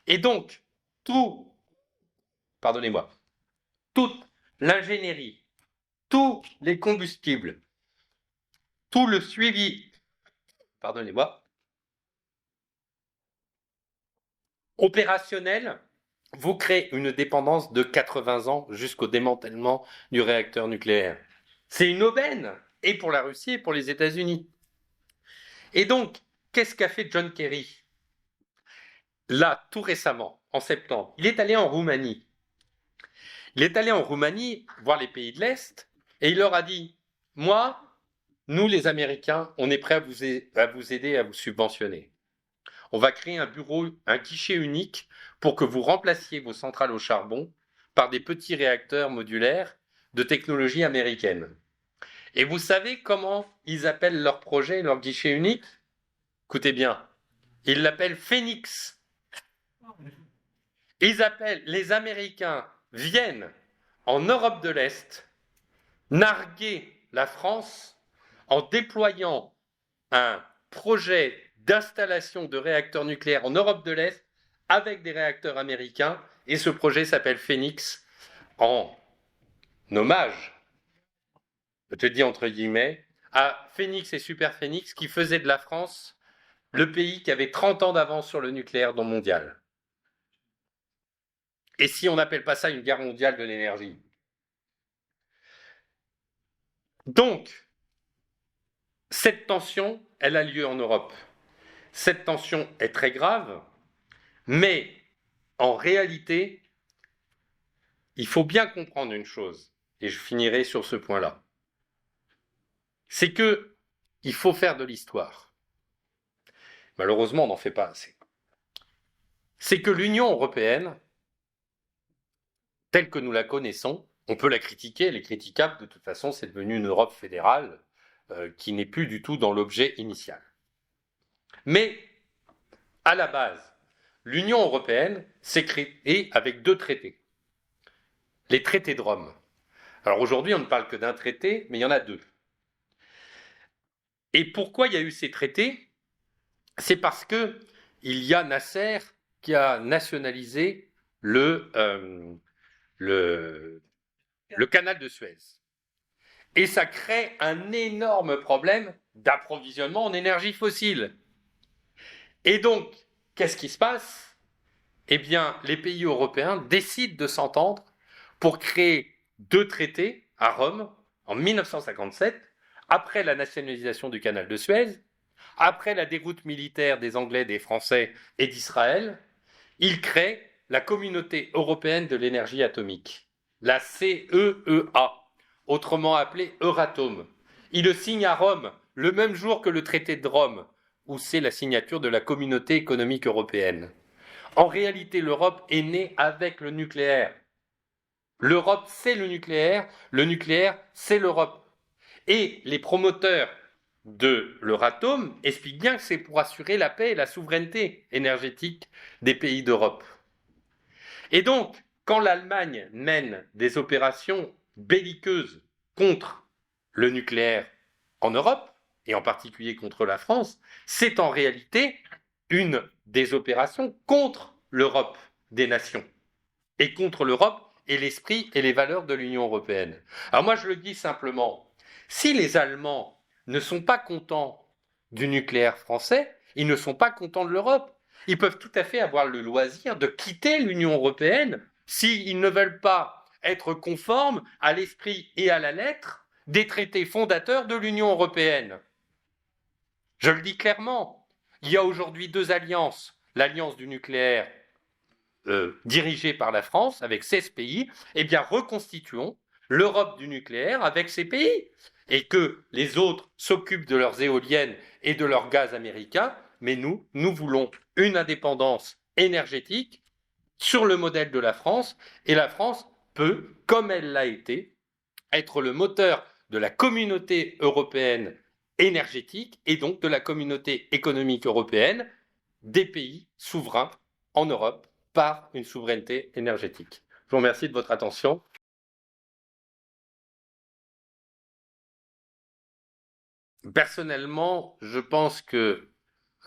Et donc, toute l'ingénierie, tous les combustibles, tout le suivi, opérationnel, vous crée une dépendance de 80 ans jusqu'au démantèlement du réacteur nucléaire. C'est une aubaine, et pour la Russie et pour les États-Unis. Et donc, qu'est-ce qu'a fait John Kerry? Là, tout récemment, en septembre, il est allé en Roumanie. Il est allé en Roumanie voir les pays de l'Est, et il leur a dit, moi, nous les Américains, on est prêts à vous aider, à vous subventionner. On va créer un bureau, un guichet unique pour que vous remplaciez vos centrales au charbon par des petits réacteurs modulaires de technologie américaine. Et vous savez comment ils appellent leur projet, leur guichet unique? Écoutez bien, ils l'appellent Phoenix. Les Américains viennent en Europe de l'Est narguer la France en déployant un projet d'installation de réacteurs nucléaires en Europe de l'Est avec des réacteurs américains, et ce projet s'appelle Phoenix, en hommage, je te dis entre guillemets, à Phoenix et Super Phoenix qui faisaient de la France le pays qui avait 30 ans d'avance sur le nucléaire dans le mondial. Et si on n'appelle pas ça une guerre mondiale de l'énergie? Donc, cette tension, elle a lieu en Europe. Cette tension est très grave, mais en réalité, il faut bien comprendre une chose, et je finirai sur ce point-là. C'est que il faut faire de l'histoire. Malheureusement, on n'en fait pas assez. C'est que l'Union européenne, telle que nous la connaissons, on peut la critiquer, elle est critiquable, de toute façon, c'est devenu une Europe fédérale qui n'est plus du tout dans l'objet initial. Mais, à la base, l'Union européenne s'est créée avec deux traités. Les traités de Rome. Alors aujourd'hui, on ne parle que d'un traité, mais il y en a deux. Et pourquoi il y a eu ces traités? C'est parce que il y a Nasser qui a nationalisé le canal de Suez. Et ça crée un énorme problème d'approvisionnement en énergie fossile. Et donc, qu'est-ce qui se passe? Eh bien, les pays européens décident de s'entendre pour créer deux traités à Rome en 1957, après la nationalisation du canal de Suez, après la déroute militaire des Anglais, des Français et d'Israël. Ils créent la Communauté européenne de l'énergie atomique, la CEEA, autrement appelée Euratom. Ils le signent à Rome, le même jour que le traité de Rome, où c'est la signature de la Communauté économique européenne. En réalité, l'Europe est née avec le nucléaire. L'Europe, c'est le nucléaire, c'est l'Europe. Et les promoteurs de l'Euratom expliquent bien que c'est pour assurer la paix et la souveraineté énergétique des pays d'Europe. Et donc, quand l'Allemagne mène des opérations belliqueuses contre le nucléaire en Europe, et en particulier contre la France, c'est en réalité une des opérations contre l'Europe des nations, et contre l'Europe et l'esprit et les valeurs de l'Union européenne. Alors moi je le dis simplement, si les Allemands ne sont pas contents du nucléaire français, ils ne sont pas contents de l'Europe. Ils peuvent tout à fait avoir le loisir de quitter l'Union européenne s'ils ne veulent pas être conformes à l'esprit et à la lettre des traités fondateurs de l'Union européenne. Je le dis clairement, il y a aujourd'hui deux alliances. L'alliance du nucléaire dirigée par la France avec 16 pays, eh bien reconstituons l'Europe du nucléaire avec ces pays. Et que les autres s'occupent de leurs éoliennes et de leur gaz américain, mais nous voulons une indépendance énergétique sur le modèle de la France, et la France peut, comme elle l'a été, être le moteur de la communauté européenne énergétique et donc de la communauté économique européenne des pays souverains en Europe par une souveraineté énergétique. Je vous remercie de votre attention. Personnellement, je pense que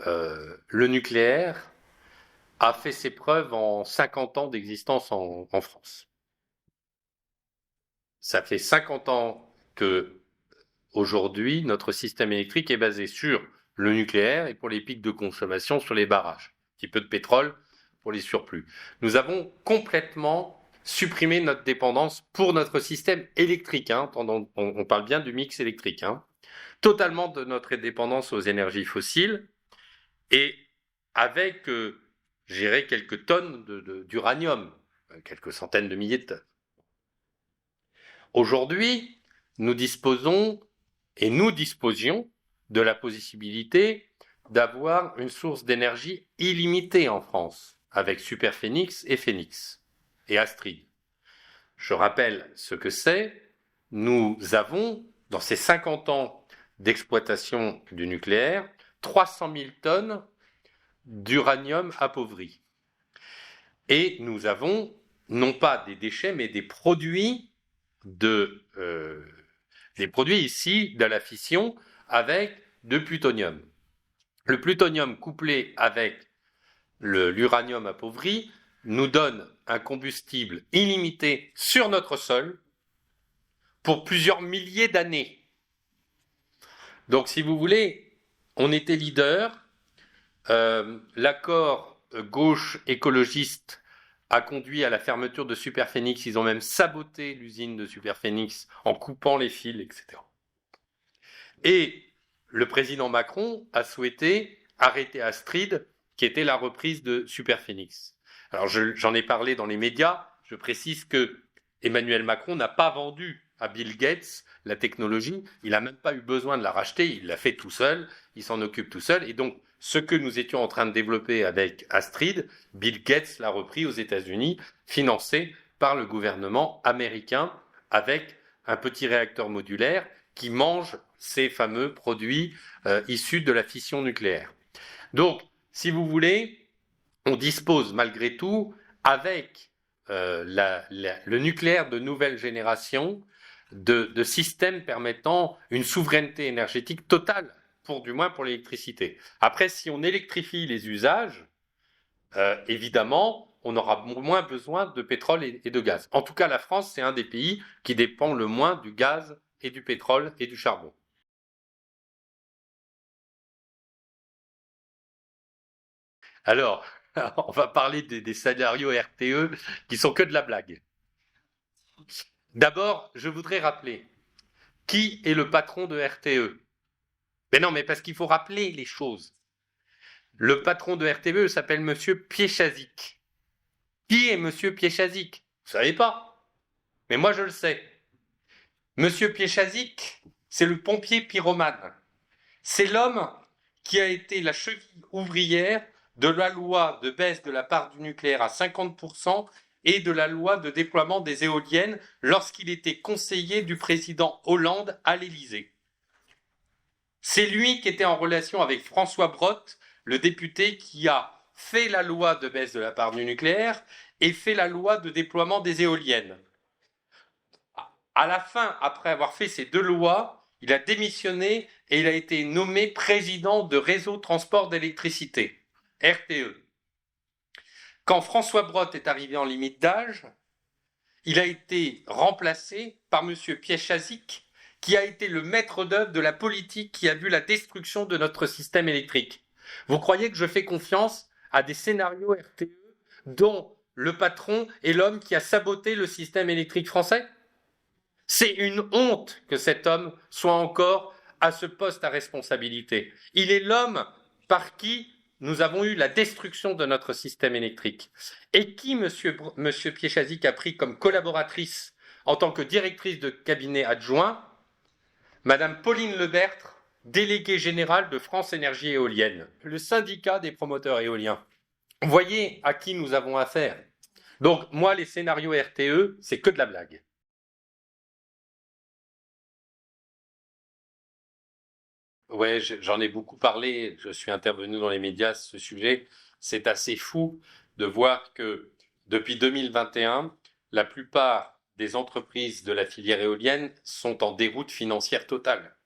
le nucléaire a fait ses preuves en 50 ans d'existence en France. Ça fait 50 ans que, aujourd'hui, notre système électrique est basé sur le nucléaire et pour les pics de consommation sur les barrages. Un petit peu de pétrole pour les surplus. Nous avons complètement supprimé notre dépendance pour notre système électrique. On parle bien du mix électrique. Totalement de notre dépendance aux énergies fossiles et avec, quelques tonnes d'uranium, quelques centaines de milliers de tonnes. Aujourd'hui, nous disposions de la possibilité d'avoir une source d'énergie illimitée en France, avec Superphénix et Phénix, et Astrid. Je rappelle ce que c'est. Nous avons, dans ces 50 ans d'exploitation du nucléaire, 300 000 tonnes d'uranium appauvri. Et nous avons, non pas des déchets, mais des produits issus de la fission avec de plutonium. Le plutonium couplé avec l'uranium appauvri nous donne un combustible illimité sur notre sol pour plusieurs milliers d'années. Donc, si vous voulez, on était leader. L'accord gauche écologiste a conduit à la fermeture de Superphénix. Ils ont même saboté l'usine de Superphénix en coupant les fils, etc. Et le président Macron a souhaité arrêter Astrid, qui était la reprise de Superphénix. Alors j'en ai parlé dans les médias. Je précise que Emmanuel Macron n'a pas vendu à Bill Gates la technologie. Il n'a même pas eu besoin de la racheter. Il l'a fait tout seul. Il s'en occupe tout seul. Et donc, ce que nous étions en train de développer avec Astrid, Bill Gates l'a repris aux États-Unis, financé par le gouvernement américain, avec un petit réacteur modulaire qui mange ces fameux produits issus de la fission nucléaire. Donc, si vous voulez, on dispose malgré tout, avec le nucléaire de nouvelle génération, de systèmes permettant une souveraineté énergétique totale, du moins pour l'électricité. Après, si on électrifie les usages, évidemment, on aura moins besoin de pétrole et de gaz. En tout cas, la France, c'est un des pays qui dépend le moins du gaz et du pétrole et du charbon. Alors, on va parler des scénarios RTE qui sont que de la blague. D'abord, je voudrais rappeler qui est le patron de RTE. Mais non, mais parce qu'il faut rappeler les choses. Le patron de RTE s'appelle Monsieur Piéchazic. Qui est Monsieur Piéchazic? Vous savez pas? Mais moi, je le sais. Monsieur Piéchazic, c'est le pompier pyromane. C'est l'homme qui a été la cheville ouvrière de la loi de baisse de la part du nucléaire à 50% et de la loi de déploiement des éoliennes lorsqu'il était conseiller du président Hollande à l'Élysée. C'est lui qui était en relation avec François Brottes, le député qui a fait la loi de baisse de la part du nucléaire et fait la loi de déploiement des éoliennes. À la fin, après avoir fait ces deux lois, il a démissionné et il a été nommé président de Réseau Transport d'électricité, RTE. Quand François Brottes est arrivé en limite d'âge, il a été remplacé par M. Piéchazic, qui a été le maître d'œuvre de la politique qui a vu la destruction de notre système électrique. Vous croyez que je fais confiance à des scénarios RTE dont le patron est l'homme qui a saboté le système électrique français? C'est une honte que cet homme soit encore à ce poste à responsabilité. Il est l'homme par qui nous avons eu la destruction de notre système électrique. Et qui monsieur Piéchazic a pris comme collaboratrice en tant que directrice de cabinet adjoint Madame Pauline Lebertre, déléguée générale de France Énergie Éolienne, le syndicat des promoteurs éoliens. Vous voyez à qui nous avons affaire. Donc, moi, les scénarios RTE, c'est que de la blague. Ouais, j'en ai beaucoup parlé, je suis intervenu dans les médias sur ce sujet. C'est assez fou de voir que depuis 2021, la plupart des entreprises de la filière éolienne sont en déroute financière totale.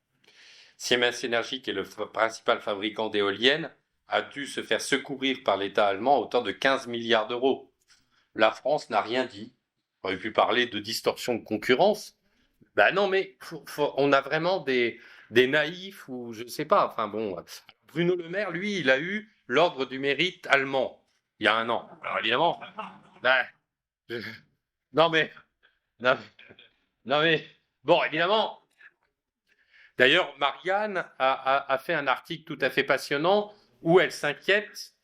Siemens Energy, qui est le principal fabricant d'éoliennes, a dû se faire secourir par l'État allemand à hauteur de 15 milliards d'euros. La France n'a rien dit. On aurait pu parler de distorsion de concurrence. Ben non, mais on a vraiment des naïfs ou je ne sais pas. Enfin bon, Bruno Le Maire, lui, il a eu l'ordre du mérite allemand il y a un an. Alors évidemment, ben, non mais, non, non mais, bon, évidemment. D'ailleurs, Marianne a fait un article tout à fait passionnant où elle s'inquiète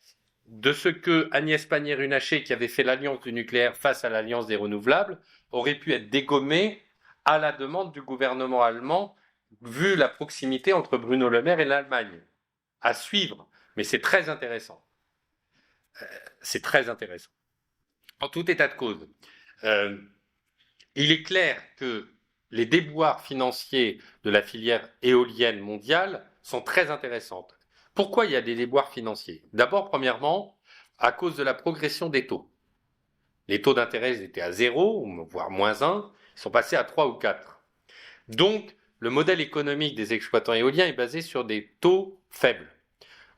de ce que Agnès Pannier-Runacher, qui avait fait l'alliance du nucléaire face à l'alliance des renouvelables, aurait pu être dégommée à la demande du gouvernement allemand, vu la proximité entre Bruno Le Maire et l'Allemagne. À suivre, mais c'est très intéressant. C'est très intéressant. En tout état de cause, il est clair que les déboires financiers de la filière éolienne mondiale sont très intéressantes. Pourquoi il y a des déboires financiers? D'abord, premièrement, à cause de la progression des taux. Les taux d'intérêt étaient à 0, voire moins 1, ils sont passés à 3 ou 4. Donc, le modèle économique des exploitants éoliens est basé sur des taux faibles.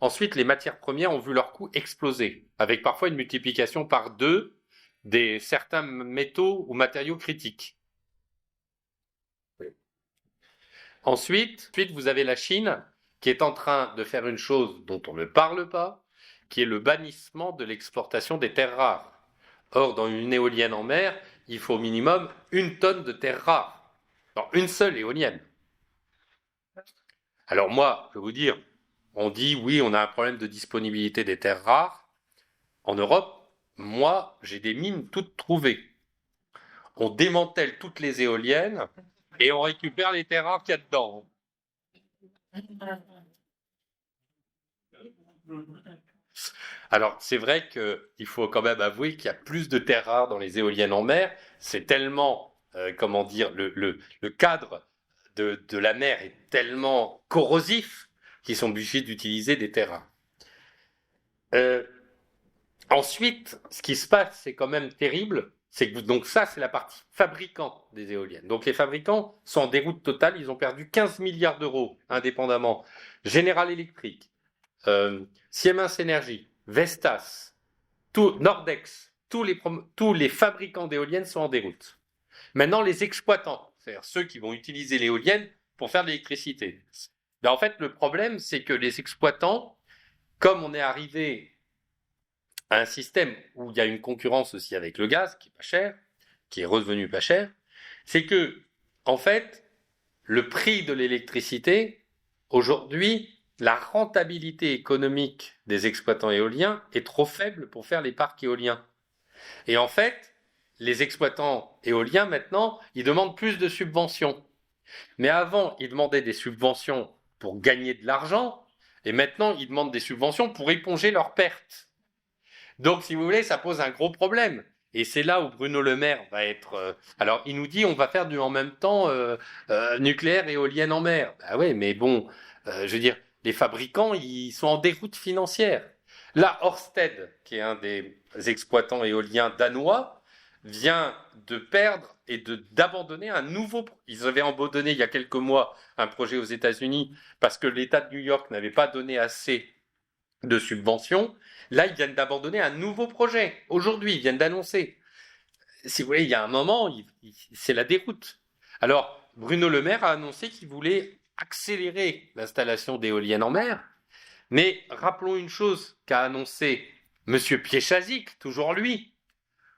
Ensuite, les matières premières ont vu leur coût exploser, avec parfois une multiplication par 2 des certains métaux ou matériaux critiques. Ensuite, vous avez la Chine qui est en train de faire une chose dont on ne parle pas, qui est le bannissement de l'exportation des terres rares. Or, dans une éolienne en mer, il faut au minimum 1 tonne de terres rares. Dans une seule éolienne. Alors moi, je vais vous dire, on dit oui, on a un problème de disponibilité des terres rares. En Europe, moi, j'ai des mines toutes trouvées. On démantèle toutes les éoliennes et on récupère les terres rares qu'il y a dedans. Alors, c'est vrai qu'il faut quand même avouer qu'il y a plus de terres rares dans les éoliennes en mer. C'est tellement, comment dire, le cadre de la mer est tellement corrosif qu'ils sont obligés d'utiliser des terres rares. Ensuite, ce qui se passe, c'est quand même terrible, Donc ça, c'est la partie fabricant des éoliennes. Donc les fabricants sont en déroute totale, ils ont perdu 15 milliards d'euros indépendamment. General Electric, Siemens Energy, Vestas, Nordex, tous les fabricants d'éoliennes sont en déroute. Maintenant, les exploitants, c'est-à-dire ceux qui vont utiliser l'éolienne pour faire de l'électricité. Ben, en fait, le problème, c'est que les exploitants, comme on est arrivé à un système où il y a une concurrence aussi avec le gaz, qui est pas cher, qui est revenu pas cher, c'est que, en fait, le prix de l'électricité, aujourd'hui, la rentabilité économique des exploitants éoliens est trop faible pour faire les parcs éoliens. Et en fait, les exploitants éoliens, maintenant, ils demandent plus de subventions. Mais avant, ils demandaient des subventions pour gagner de l'argent, et maintenant, ils demandent des subventions pour éponger leurs pertes. Donc, si vous voulez, ça pose un gros problème. Et c'est là où Bruno Le Maire va être... alors, il nous dit, on va faire du en même temps nucléaire et éolienne en mer. Ah ouais, mais bon, je veux dire, les fabricants, ils sont en déroute financière. Là, Ørsted, qui est un des exploitants éoliens danois, vient de perdre et d'abandonner un nouveau... Ils avaient abandonné il y a quelques mois un projet aux États-Unis parce que l'État de New York n'avait pas donné assez de subventions. Là, ils viennent d'abandonner un nouveau projet. Aujourd'hui, ils viennent d'annoncer. Si vous voulez, il y a un moment, c'est la déroute. Alors, Bruno Le Maire a annoncé qu'il voulait accélérer l'installation d'éoliennes en mer. Mais rappelons une chose qu'a annoncé M. Piéchazic, toujours lui.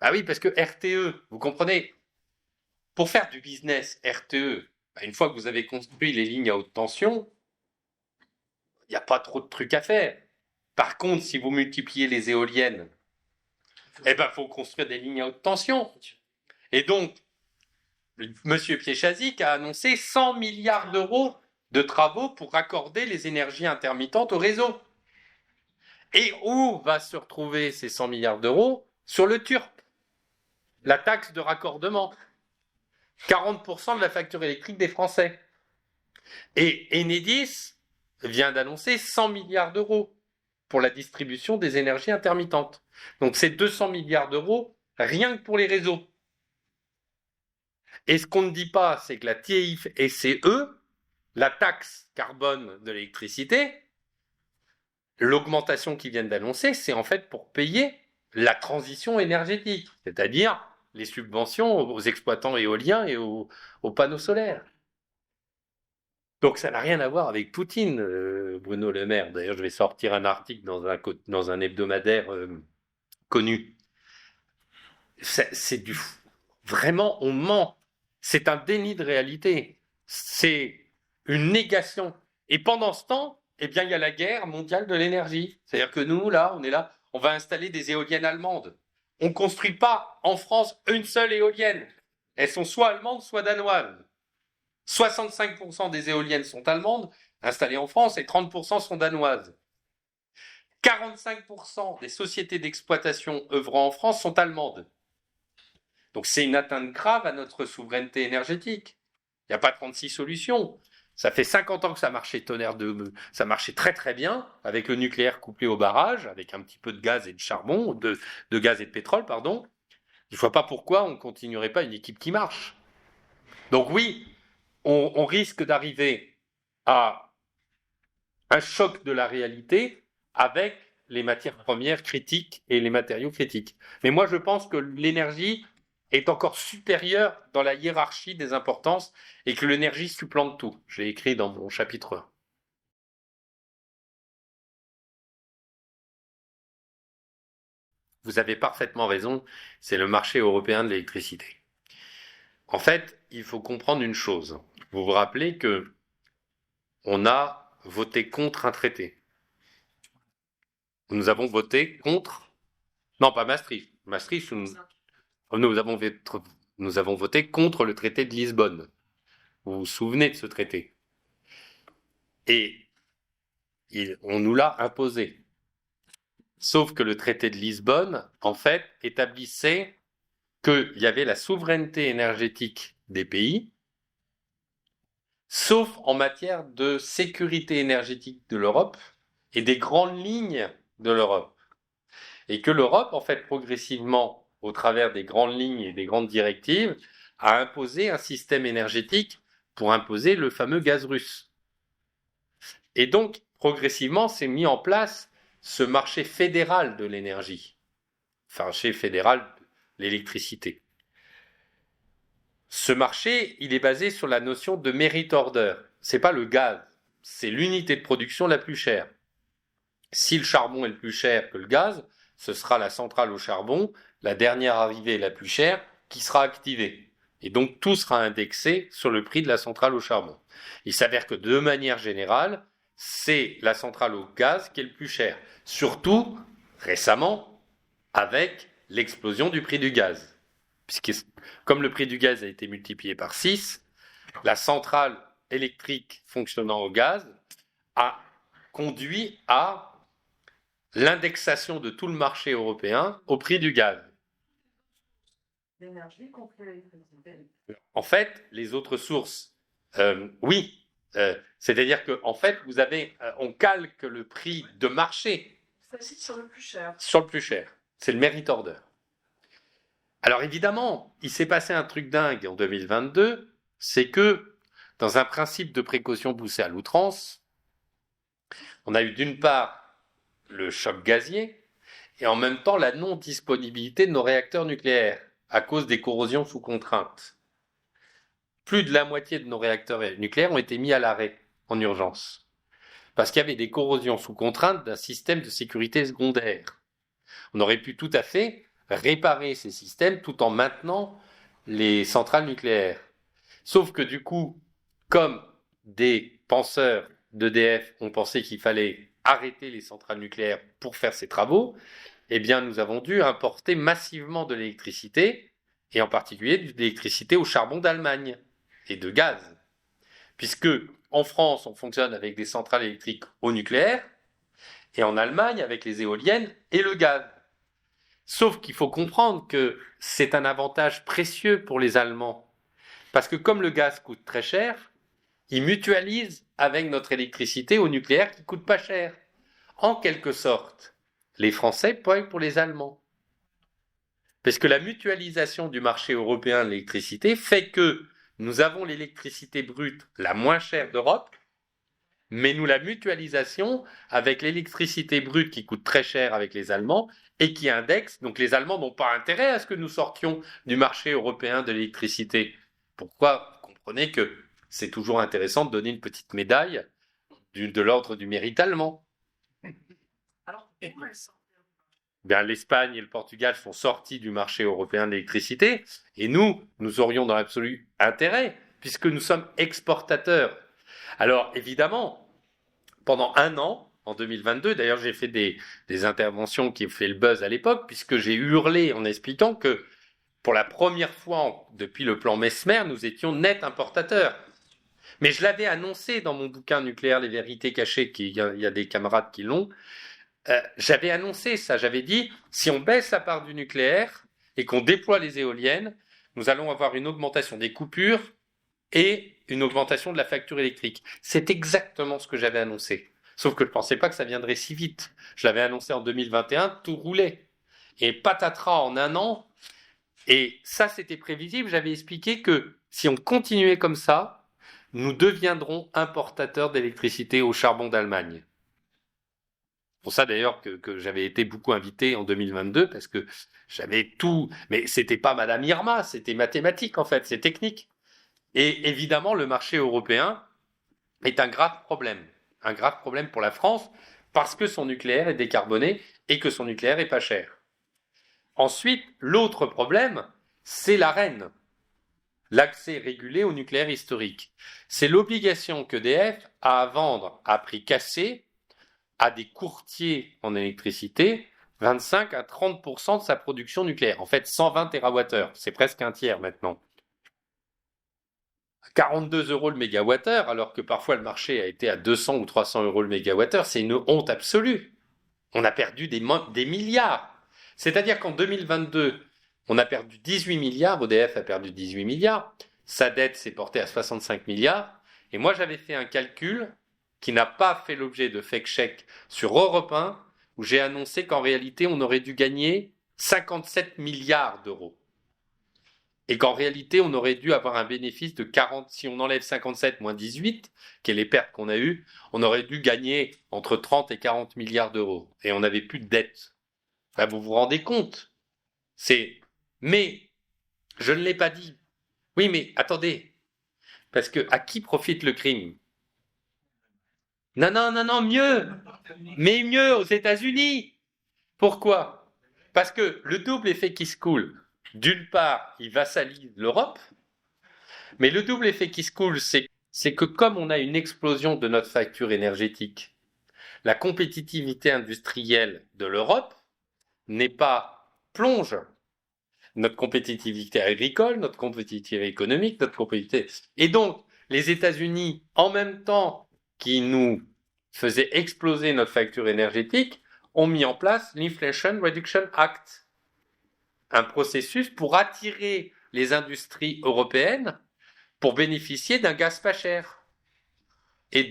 Ah oui, parce que RTE, vous comprenez, pour faire du business RTE, une fois que vous avez construit les lignes à haute tension, il n'y a pas trop de trucs à faire. Par contre, si vous multipliez les éoliennes, eh ben, faut construire des lignes à haute tension. Et donc, M. Piéchazic a annoncé 100 milliards d'euros de travaux pour raccorder les énergies intermittentes au réseau. Et où va se retrouver ces 100 milliards d'euros? Sur le TURP, la taxe de raccordement. 40% de la facture électrique des Français. Et Enedis vient d'annoncer 100 milliards d'euros pour la distribution des énergies intermittentes. Donc c'est 200 milliards d'euros rien que pour les réseaux. Et ce qu'on ne dit pas, c'est que la TIFCE, la taxe carbone de l'électricité, l'augmentation qu'ils viennent d'annoncer, c'est en fait pour payer la transition énergétique, c'est-à-dire les subventions aux exploitants éoliens et aux panneaux solaires. Donc ça n'a rien à voir avec Poutine, Bruno Le Maire. D'ailleurs, je vais sortir un article dans un hebdomadaire connu. C'est du... Vraiment, on ment. C'est un déni de réalité. C'est une négation. Et pendant ce temps, eh bien, il y a la guerre mondiale de l'énergie. C'est-à-dire que nous, là, on va installer des éoliennes allemandes. On ne construit pas en France une seule éolienne. Elles sont soit allemandes, soit danoises. 65% des éoliennes sont allemandes, installées en France, et 30% sont danoises. 45% des sociétés d'exploitation œuvrant en France sont allemandes. Donc c'est une atteinte grave à notre souveraineté énergétique. Il n'y a pas 36 solutions. Ça fait 50 ans que ça marchait ça marchait très très bien avec le nucléaire couplé au barrage, avec un petit peu de gaz et de charbon, de gaz et de pétrole, pardon. Je ne vois pas pourquoi on ne continuerait pas une équipe qui marche. Donc oui, on risque d'arriver à un choc de la réalité avec les matières premières critiques et les matériaux critiques. Mais moi, je pense que l'énergie est encore supérieure dans la hiérarchie des importances et que l'énergie supplante tout. J'ai écrit dans mon chapitre 1. Vous avez parfaitement raison, c'est le marché européen de l'électricité. En fait, il faut comprendre une chose. Vous vous rappelez que on a voté contre un traité. Nous avons voté contre... Non, pas Maastricht. Maastricht, nous avons voté contre le traité de Lisbonne. Vous vous souvenez de ce traité? Et on nous l'a imposé. Sauf que le traité de Lisbonne, en fait, établissait qu'il y avait la souveraineté énergétique des pays, sauf en matière de sécurité énergétique de l'Europe et des grandes lignes de l'Europe. Et que l'Europe, en fait, progressivement, au travers des grandes lignes et des grandes directives, a imposé un système énergétique pour imposer le fameux gaz russe. Et donc, progressivement, s'est mis en place ce marché fédéral de l'énergie, enfin, marché fédéral de l'électricité. Ce marché, il est basé sur la notion de merit order. C'est pas le gaz, c'est l'unité de production la plus chère. Si le charbon est le plus cher que le gaz, ce sera la centrale au charbon, la dernière arrivée la plus chère, qui sera activée. Et donc tout sera indexé sur le prix de la centrale au charbon. Il s'avère que de manière générale, c'est la centrale au gaz qui est le plus cher. Surtout, récemment, avec l'explosion du prix du gaz. Puisque comme le prix du gaz a été multiplié par 6, la centrale électrique fonctionnant au gaz a conduit à l'indexation de tout le marché européen au prix du gaz. L'énergie contre l'électricité. En fait, les autres sources, oui, c'est-à-dire que en fait, vous avez, on calque le prix de marché C'est sur le plus cher. sur le plus cher. C'est le merit order. Alors évidemment, il s'est passé un truc dingue en 2022, c'est que dans un principe de précaution poussé à l'outrance, on a eu d'une part le choc gazier et en même temps la non-disponibilité de nos réacteurs nucléaires à cause des corrosions sous contrainte. Plus de la moitié de nos réacteurs nucléaires ont été mis à l'arrêt en urgence parce qu'il y avait des corrosions sous contrainte d'un système de sécurité secondaire. On aurait pu tout à fait réparer ces systèmes tout en maintenant les centrales nucléaires. Sauf que du coup, comme des penseurs d'EDF ont pensé qu'il fallait arrêter les centrales nucléaires pour faire ces travaux, eh bien nous avons dû importer massivement de l'électricité, et en particulier de l'électricité au charbon d'Allemagne et de gaz. Puisque en France, on fonctionne avec des centrales électriques au nucléaire, et en Allemagne avec les éoliennes et le gaz. Sauf qu'il faut comprendre que c'est un avantage précieux pour les Allemands. Parce que comme le gaz coûte très cher, ils mutualisent avec notre électricité au nucléaire qui coûte pas cher. En quelque sorte, les Français payent pour les Allemands. Parce que la mutualisation du marché européen de l'électricité fait que nous avons l'électricité brute la moins chère d'Europe, mais nous la mutualisation avec l'électricité brute qui coûte très cher avec les Allemands et qui indexe. Donc les Allemands n'ont pas intérêt à ce que nous sortions du marché européen de l'électricité. Pourquoi? Vous comprenez que c'est toujours intéressant de donner une petite médaille de l'ordre du mérite allemand. Alors, pourquoi elles sortent? Bien, l'Espagne et le Portugal sont sortis du marché européen de l'électricité et nous aurions dans l'absolu intérêt puisque nous sommes exportateurs. Alors évidemment, pendant un an, en 2022, d'ailleurs j'ai fait des interventions qui ont fait le buzz à l'époque puisque j'ai hurlé en expliquant que pour la première fois depuis le plan Mesmer, nous étions net importateurs. Mais je l'avais annoncé dans mon bouquin Nucléaire, les vérités cachées, il y a des camarades qui l'ont. J'avais annoncé ça, j'avais dit, si on baisse la part du nucléaire et qu'on déploie les éoliennes, nous allons avoir une augmentation des coupures et une augmentation de la facture électrique. C'est exactement ce que j'avais annoncé. Sauf que je ne pensais pas que ça viendrait si vite. Je l'avais annoncé en 2021, tout roulait. Et patatras en un an. Et ça, c'était prévisible. J'avais expliqué que si on continuait comme ça, nous deviendrons importateurs d'électricité au charbon d'Allemagne. Pour ça d'ailleurs que j'avais été beaucoup invité en 2022 parce que j'avais tout, mais c'était pas Madame Irma, c'était mathématique en fait, c'est technique. Et évidemment, le marché européen est un grave problème pour la France parce que son nucléaire est décarboné et que son nucléaire est pas cher. Ensuite, l'autre problème, c'est l'ARENH, l'accès régulé au nucléaire historique. C'est l'obligation qu'EDF a à vendre à prix cassé à des courtiers en électricité 25 à 30% de sa production nucléaire. En fait, 120 TWh, c'est presque un tiers maintenant. 42 € le mégawattheure, alors que parfois le marché a été à 200 ou 300 € le mégawattheure, c'est une honte absolue. On a perdu des milliards. C'est-à-dire qu'en 2022, on a perdu 18 milliards, EDF a perdu 18 milliards, sa dette s'est portée à 65 milliards, et moi j'avais fait un calcul qui n'a pas fait l'objet de fake chèque sur Europe 1, où j'ai annoncé qu'en réalité on aurait dû gagner 57 milliards d'euros. Et qu'en réalité, on aurait dû avoir un bénéfice de 40, si on enlève 57 moins 18, qui est les pertes qu'on a eues, on aurait dû gagner entre 30 et 40 milliards d'euros. Et on n'avait plus de dette. Là, vous vous rendez compte? Mais, je ne l'ai pas dit. Oui, mais attendez. Parce que à qui profite le crime? Non, mieux. Mais mieux aux États-Unis. Pourquoi? Parce que le double effet qui se coule, d'une part, il vassalise l'Europe, mais le double effet qui se coule, c'est que comme on a une explosion de notre facture énergétique, la compétitivité industrielle de l'Europe n'est pas plonge. Notre compétitivité agricole, notre compétitivité économique, notre compétitivité. Et donc, les États-Unis, en même temps qu'ils nous faisaient exploser notre facture énergétique, ont mis en place l'Inflation Reduction Act, un processus pour attirer les industries européennes pour bénéficier d'un gaz pas cher et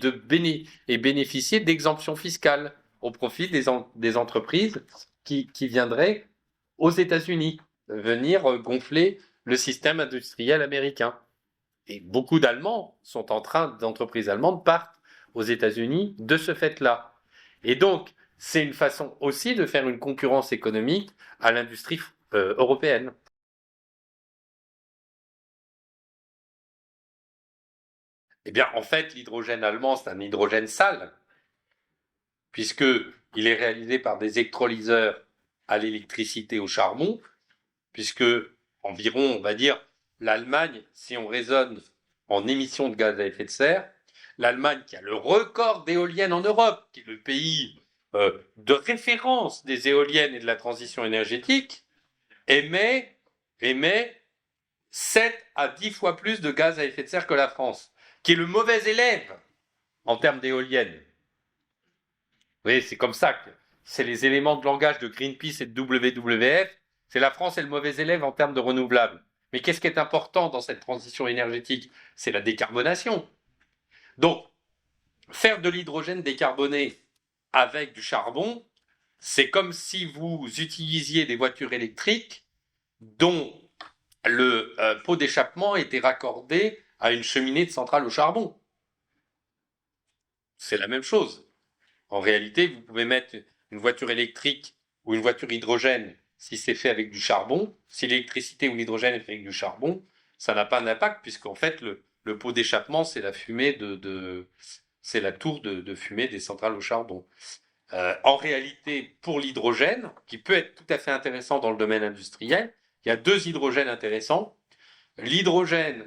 bénéficier d'exemptions fiscales au profit des entreprises qui viendraient aux États-Unis venir gonfler le système industriel américain. Et beaucoup d'entreprises allemandes partent aux États-Unis de ce fait-là. Et donc, c'est une façon aussi de faire une concurrence économique à l'industrie européenne. Eh bien, en fait, l'hydrogène allemand, c'est un hydrogène sale, puisqu'il est réalisé par des électrolyseurs à l'électricité au charbon, puisque environ, on va dire, l'Allemagne, si on raisonne en émissions de gaz à effet de serre, l'Allemagne qui a le record d'éoliennes en Europe, qui est le pays de référence des éoliennes et de la transition énergétique, émet 7 à 10 fois plus de gaz à effet de serre que la France, qui est le mauvais élève en termes d'éoliennes. Vous voyez, c'est comme ça que c'est les éléments de langage de Greenpeace et de WWF. C'est la France est le mauvais élève en termes de renouvelables. Mais qu'est-ce qui est important dans cette transition énergétique? C'est la décarbonation. Donc, faire de l'hydrogène décarboné avec du charbon, c'est comme si vous utilisiez des voitures électriques dont le pot d'échappement était raccordé à une cheminée de centrale au charbon. C'est la même chose. En réalité, vous pouvez mettre une voiture électrique ou une voiture hydrogène si c'est fait avec du charbon. Si l'électricité ou l'hydrogène est fait avec du charbon, ça n'a pas d'impact puisqu'en fait, le pot d'échappement, c'est la fumée c'est la tour de fumée des centrales au charbon. En réalité, pour l'hydrogène, qui peut être tout à fait intéressant dans le domaine industriel, il y a 2 hydrogènes intéressants. L'hydrogène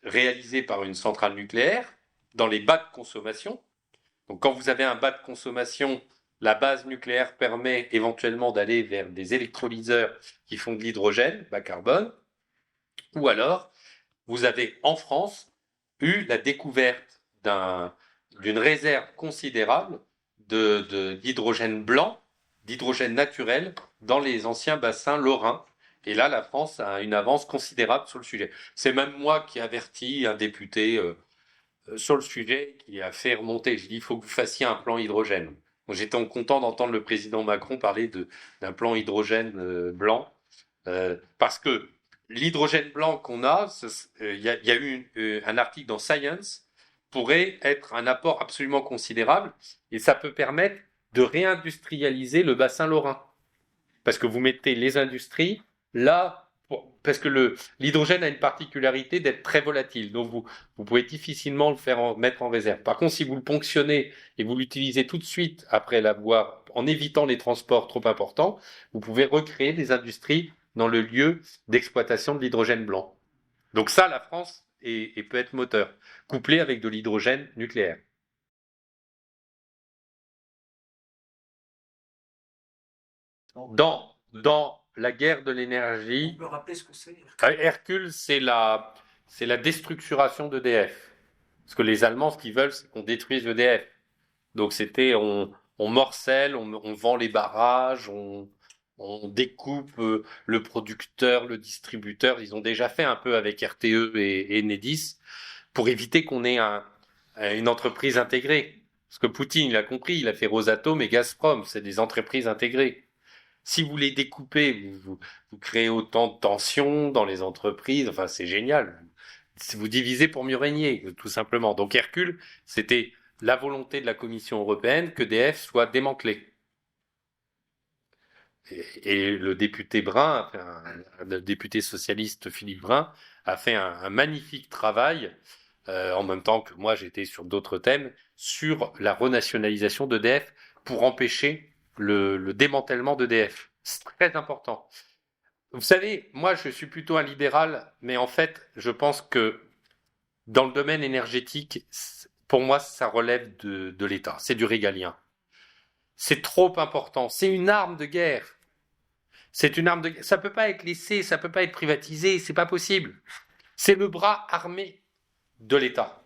réalisé par une centrale nucléaire dans les bas de consommation. Donc quand vous avez un bas de consommation, la base nucléaire permet éventuellement d'aller vers des électrolyseurs qui font de l'hydrogène bas carbone. Ou alors, vous avez en France eu la découverte d'une réserve considérable d'hydrogène blanc, d'hydrogène naturel dans les anciens bassins lorrains. Et là, la France a une avance considérable sur le sujet. C'est même moi qui avertis un député sur le sujet qui a fait remonter. J'ai dit, il faut que vous fassiez un plan hydrogène. Donc, j'étais content d'entendre le président Macron parler d'un plan hydrogène blanc, parce que l'hydrogène blanc qu'on a, il y a eu un article dans Science, pourrait être un apport absolument considérable, et ça peut permettre de réindustrialiser le bassin lorrain. Parce que vous mettez les industries là, parce que l'hydrogène a une particularité d'être très volatile, donc vous pouvez difficilement mettre en réserve. Par contre, si vous le ponctionnez et vous l'utilisez tout de suite après l'avoir, en évitant les transports trop importants, vous pouvez recréer des industries dans le lieu d'exploitation de l'hydrogène blanc. Donc ça, la France peut être moteur, couplé avec de l'hydrogène nucléaire. Dans la guerre de l'énergie, On peut rappeler ce que c'est. Hercule, c'est la déstructuration d'EDF. Parce que les Allemands, ce qu'ils veulent, c'est qu'on détruise EDF. Donc c'était, on morcelle, on vend les barrages, on découpe le producteur, le distributeur. Ils ont déjà fait un peu avec RTE et Enedis pour éviter qu'on ait une entreprise intégrée. Parce que Poutine, il a compris, il a fait Rosatom et Gazprom, c'est des entreprises intégrées. Si vous les découpez, vous créez autant de tensions dans les entreprises. Enfin, c'est génial. Vous divisez pour mieux régner, tout simplement. Donc Hercule, c'était la volonté de la Commission européenne que DF soit démantelé. Et le député Brun, le député socialiste Philippe Brun, a fait un magnifique travail, en même temps que moi j'étais sur d'autres thèmes, sur la renationalisation d'EDF pour empêcher le démantèlement d'EDF. C'est très important. Vous savez, moi je suis plutôt un libéral, mais en fait je pense que dans le domaine énergétique, pour moi ça relève de l'État, c'est du régalien. C'est trop important, c'est une arme de guerre. C'est une arme de guerre. Ça peut pas être laissé, ça peut pas être privatisé, c'est pas possible. C'est le bras armé de l'État.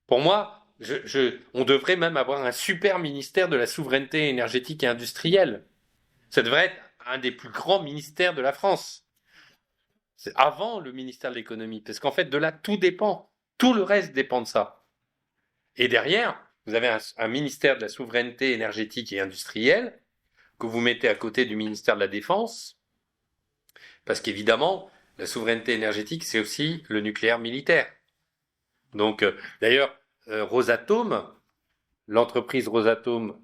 Pour moi, on devrait même avoir un super ministère de la souveraineté énergétique et industrielle. Ça devrait être un des plus grands ministères de la France. C'est avant le ministère de l'économie, parce qu'en fait, de là, tout dépend. Tout le reste dépend de ça. Et derrière, vous avez un ministère de la souveraineté énergétique et industrielle que vous mettez à côté du ministère de la Défense, parce qu'évidemment, la souveraineté énergétique, c'est aussi le nucléaire militaire. Donc, d'ailleurs, Rosatom, l'entreprise Rosatom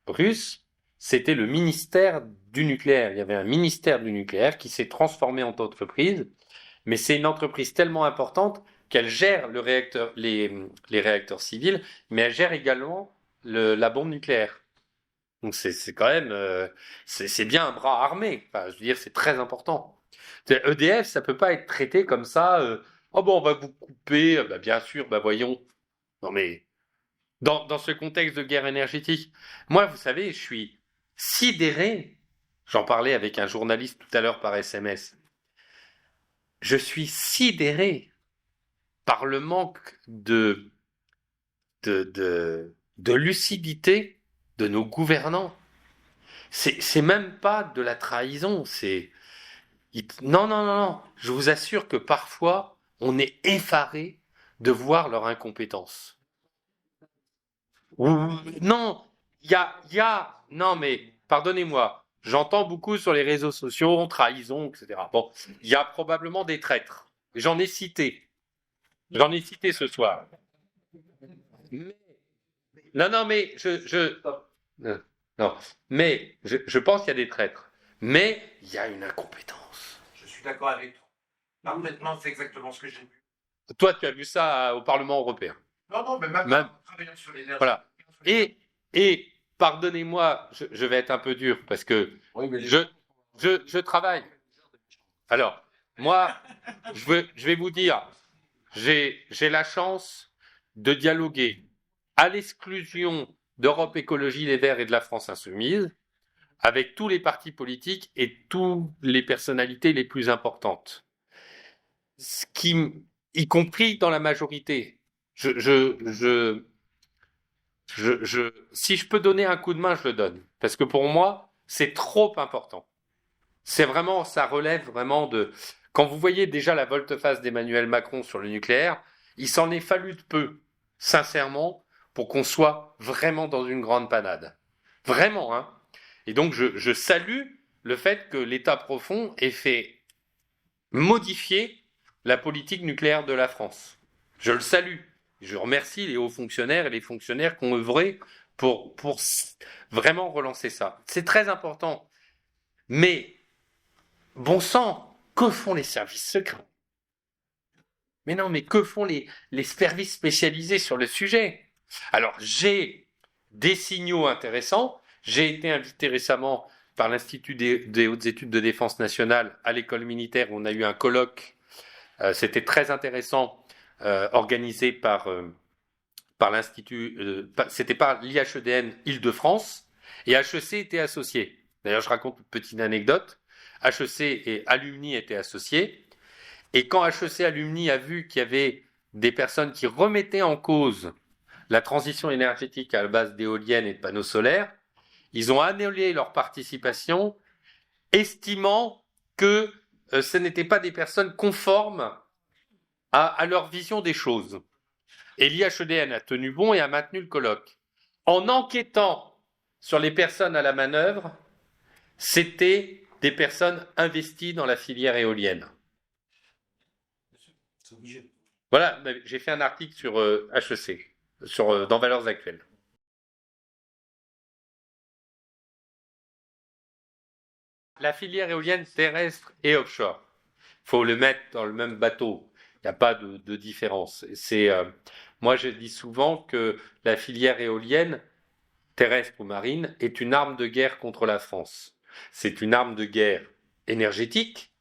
russe, c'était le ministère du nucléaire. Il y avait un ministère du nucléaire qui s'est transformé en entreprise, mais c'est une entreprise tellement importante qu'elle gère les réacteurs civils, mais elle gère également la bombe nucléaire. Donc c'est quand même c'est bien un bras armé. Enfin, je veux dire, c'est très important. EDF, ça peut pas être traité comme ça. Oh bon, on va vous couper. Bah, bien sûr, bah voyons. Non mais dans ce contexte de guerre énergétique, moi, vous savez, je suis sidéré. J'en parlais avec un journaliste tout à l'heure par SMS. Je suis sidéré par le manque de lucidité de nos gouvernants. C'est même pas de la trahison, non, non, non, non. Je vous assure que parfois, on est effaré de voir leur incompétence. Non, non, mais pardonnez-moi, j'entends beaucoup sur les réseaux sociaux, trahison, etc. Bon, il y a probablement des traîtres. J'en ai cité ce soir. Mais- non, non, mais non, mais je pense qu'il y a des traîtres. Mais il y a une incompétence. Je suis d'accord avec toi. Parfaitement, c'est exactement ce que j'ai vu. Toi, tu as vu ça au Parlement européen. Non, non, mais même Même- travaillant sur l'énergie. Voilà. Et pardonnez-moi, je vais être un peu dur parce que Oui, mais je travaille. Alors, moi, je vais vous dire, j'ai la chance de dialoguer à l'exclusion d'Europe Écologie Les Verts et de la France Insoumise avec tous les partis politiques et toutes les personnalités les plus importantes. Y compris dans la majorité. Si je peux donner un coup de main, je le donne. Parce que pour moi, c'est trop important. C'est vraiment, ça relève vraiment de... Quand vous voyez déjà la volte-face d'Emmanuel Macron sur le nucléaire, il s'en est fallu de peu, sincèrement, pour qu'on soit vraiment dans une grande panade. Vraiment, hein. Et donc, je salue le fait que l'État profond ait fait modifier la politique nucléaire de la France. Je le salue. Je remercie les hauts fonctionnaires et les fonctionnaires qui ont œuvré pour vraiment relancer ça. C'est très important. Mais, bon sang, que font les services secrets? Mais non, mais que font les services spécialisés sur le sujet? Alors, j'ai des signaux intéressants. J'ai été invité récemment par l'Institut des hautes études de défense nationale à l'école militaire où on a eu un colloque. C'était très intéressant, organisé par l'Institut, c'était par l'IHEDN Île-de-France, et HEC était associé. D'ailleurs, je raconte une petite anecdote. HEC et Alumni étaient associés, et quand HEC Alumni a vu qu'il y avait des personnes qui remettaient en cause la transition énergétique à la base d'éoliennes et de panneaux solaires, ils ont annulé leur participation, estimant que ce n'étaient pas des personnes conformes à leur vision des choses. Et l'IHEDN a tenu bon et a maintenu le colloque. En enquêtant sur les personnes à la manœuvre, c'était des personnes investies dans la filière éolienne. C'est obligé. Voilà, j'ai fait un article sur HEC, dans Valeurs Actuelles. La filière éolienne terrestre et offshore, il faut le mettre dans le même bateau. Il n'y a pas de différence. Moi, je dis souvent que la filière éolienne, terrestre ou marine, est une arme de guerre contre la France. C'est une arme de guerre énergétique,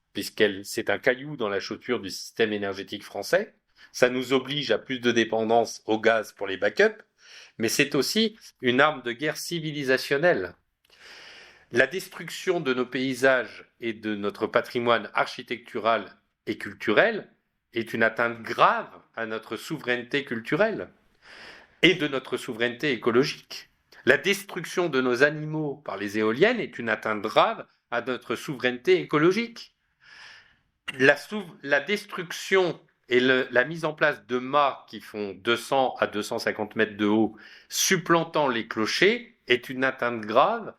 c'est un caillou dans la chaussure du système énergétique français. Ça nous oblige à plus de dépendance au gaz pour les backups, mais c'est aussi une arme de guerre civilisationnelle. La destruction de nos paysages et de notre patrimoine architectural et culturel est une atteinte grave à notre souveraineté culturelle et de notre souveraineté écologique. La destruction de nos animaux par les éoliennes est une atteinte grave à notre souveraineté écologique. La destruction et la mise en place de mâts qui font 200 à 250 mètres de haut, supplantant les clochers, est une atteinte grave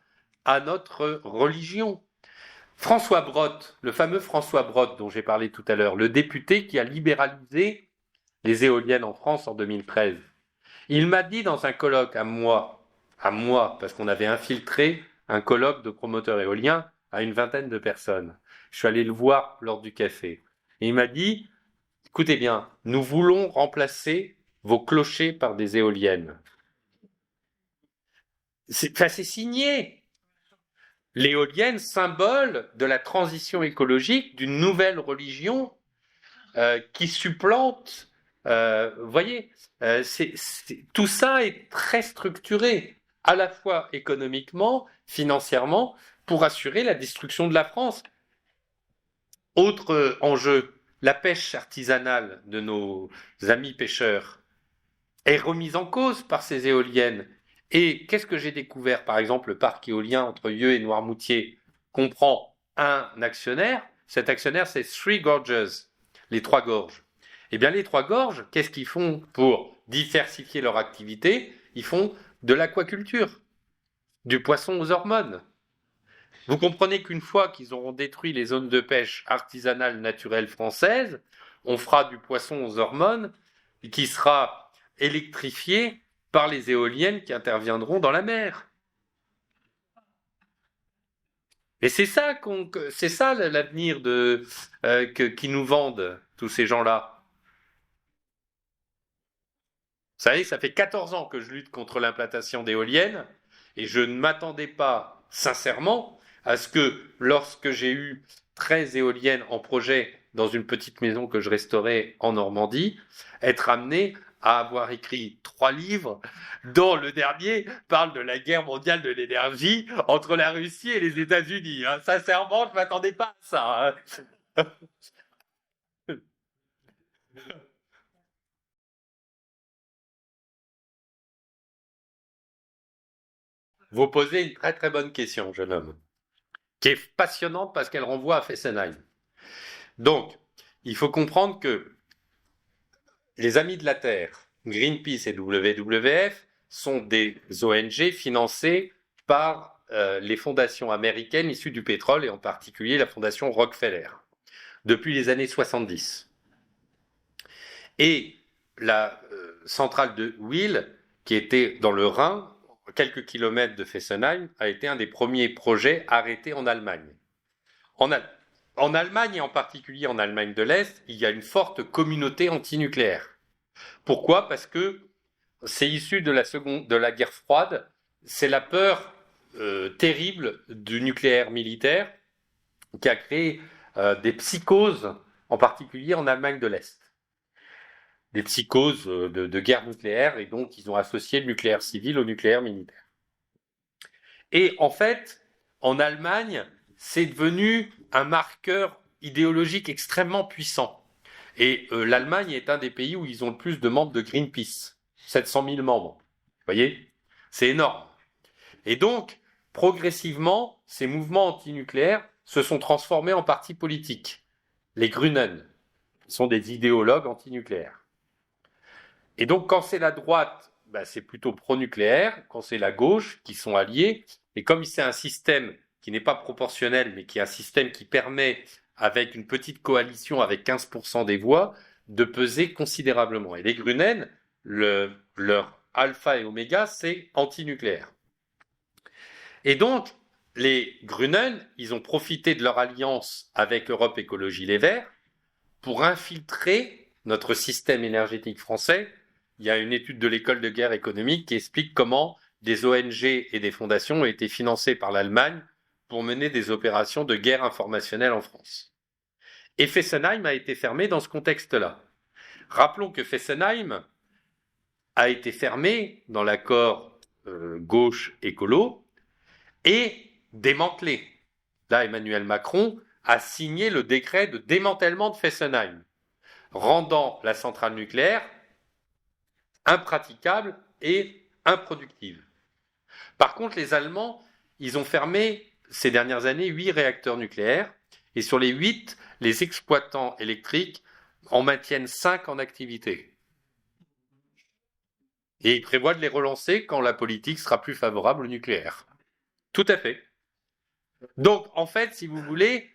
à notre religion. François Brotte, le fameux François Brotte dont j'ai parlé tout à l'heure, le député qui a libéralisé les éoliennes en France en 2013, il m'a dit dans un colloque à moi, parce qu'on avait infiltré un colloque de promoteurs éoliens à une vingtaine de personnes. Je suis allé le voir lors du café. Et il m'a dit, écoutez bien, nous voulons remplacer vos clochers par des éoliennes. C'est signé. L'éolienne, symbole de la transition écologique, d'une nouvelle religion qui supplante. Vous voyez, tout ça est très structuré, à la fois économiquement, financièrement, pour assurer la destruction de la France. Autre enjeu, la pêche artisanale de nos amis pêcheurs est remise en cause par ces éoliennes. Et qu'est-ce que j'ai découvert? Par exemple, le parc éolien entre Yeux et Noirmoutier comprend un actionnaire. Cet actionnaire, c'est Three Gorges, les Trois Gorges. Eh bien, les Trois Gorges, qu'est-ce qu'ils font pour diversifier leur activité? Ils font de l'aquaculture, du poisson aux hormones. Vous comprenez qu'une fois qu'ils auront détruit les zones de pêche artisanales naturelles françaises, on fera du poisson aux hormones qui sera électrifié par les éoliennes qui interviendront dans la mer. Et c'est ça l'avenir qui nous vendent tous ces gens-là. Vous savez, ça fait 14 ans que je lutte contre l'implantation d'éoliennes et je ne m'attendais pas, sincèrement, à ce que lorsque j'ai eu 13 éoliennes en projet dans une petite maison que je restaurais en Normandie, être amené à avoir écrit 3 livres, dont le dernier parle de la guerre mondiale de l'énergie entre la Russie et les États-Unis. Sincèrement, je ne m'attendais pas à ça. Vous posez une très très bonne question, jeune homme, qui est passionnante parce qu'elle renvoie à Fessenheim. Donc, il faut comprendre que les Amis de la Terre, Greenpeace et WWF, sont des ONG financées par les fondations américaines issues du pétrole et en particulier la fondation Rockefeller, depuis les années 70. Et la centrale de Wil, qui était dans le Rhin, quelques kilomètres de Fessenheim, a été un des premiers projets arrêtés en Allemagne. En Allemagne, et en particulier en Allemagne de l'Est, il y a une forte communauté antinucléaire. Pourquoi? Parce que c'est issu de la guerre froide, c'est la peur terrible du nucléaire militaire qui a créé des psychoses, en particulier en Allemagne de l'Est. Des psychoses de guerre nucléaire, et donc ils ont associé le nucléaire civil au nucléaire militaire. Et en fait, en Allemagne, c'est devenu un marqueur idéologique extrêmement puissant. Et l'Allemagne est un des pays où ils ont le plus de membres de Greenpeace, 700 000 membres. Vous voyez? C'est énorme. Et donc, progressivement, ces mouvements antinucléaires se sont transformés en partis politiques. Les Grünen sont des idéologues antinucléaires. Et donc, quand c'est la droite, c'est plutôt pro-nucléaire. Quand c'est la gauche, qui sont alliés. Et comme c'est un système qui n'est pas proportionnel, mais qui est un système qui permet, avec une petite coalition avec 15% des voix, de peser considérablement. Et les Grunen, leur alpha et oméga, c'est antinucléaire. Et donc, les Grunen, ils ont profité de leur alliance avec Europe Écologie Les Verts pour infiltrer notre système énergétique français. Il y a une étude de l'école de guerre économique qui explique comment des ONG et des fondations ont été financées par l'Allemagne pour mener des opérations de guerre informationnelle en France. Et Fessenheim a été fermé dans ce contexte-là. Rappelons que Fessenheim a été fermé dans l'accord gauche écolo et démantelé. Là, Emmanuel Macron a signé le décret de démantèlement de Fessenheim, rendant la centrale nucléaire impraticable et improductive. Par contre, les Allemands, ils ont fermé ces dernières années 8 réacteurs nucléaires, et sur les 8, les exploitants électriques en maintiennent 5 en activité. Et ils prévoient de les relancer quand la politique sera plus favorable au nucléaire. Tout à fait. Donc, en fait, si vous voulez,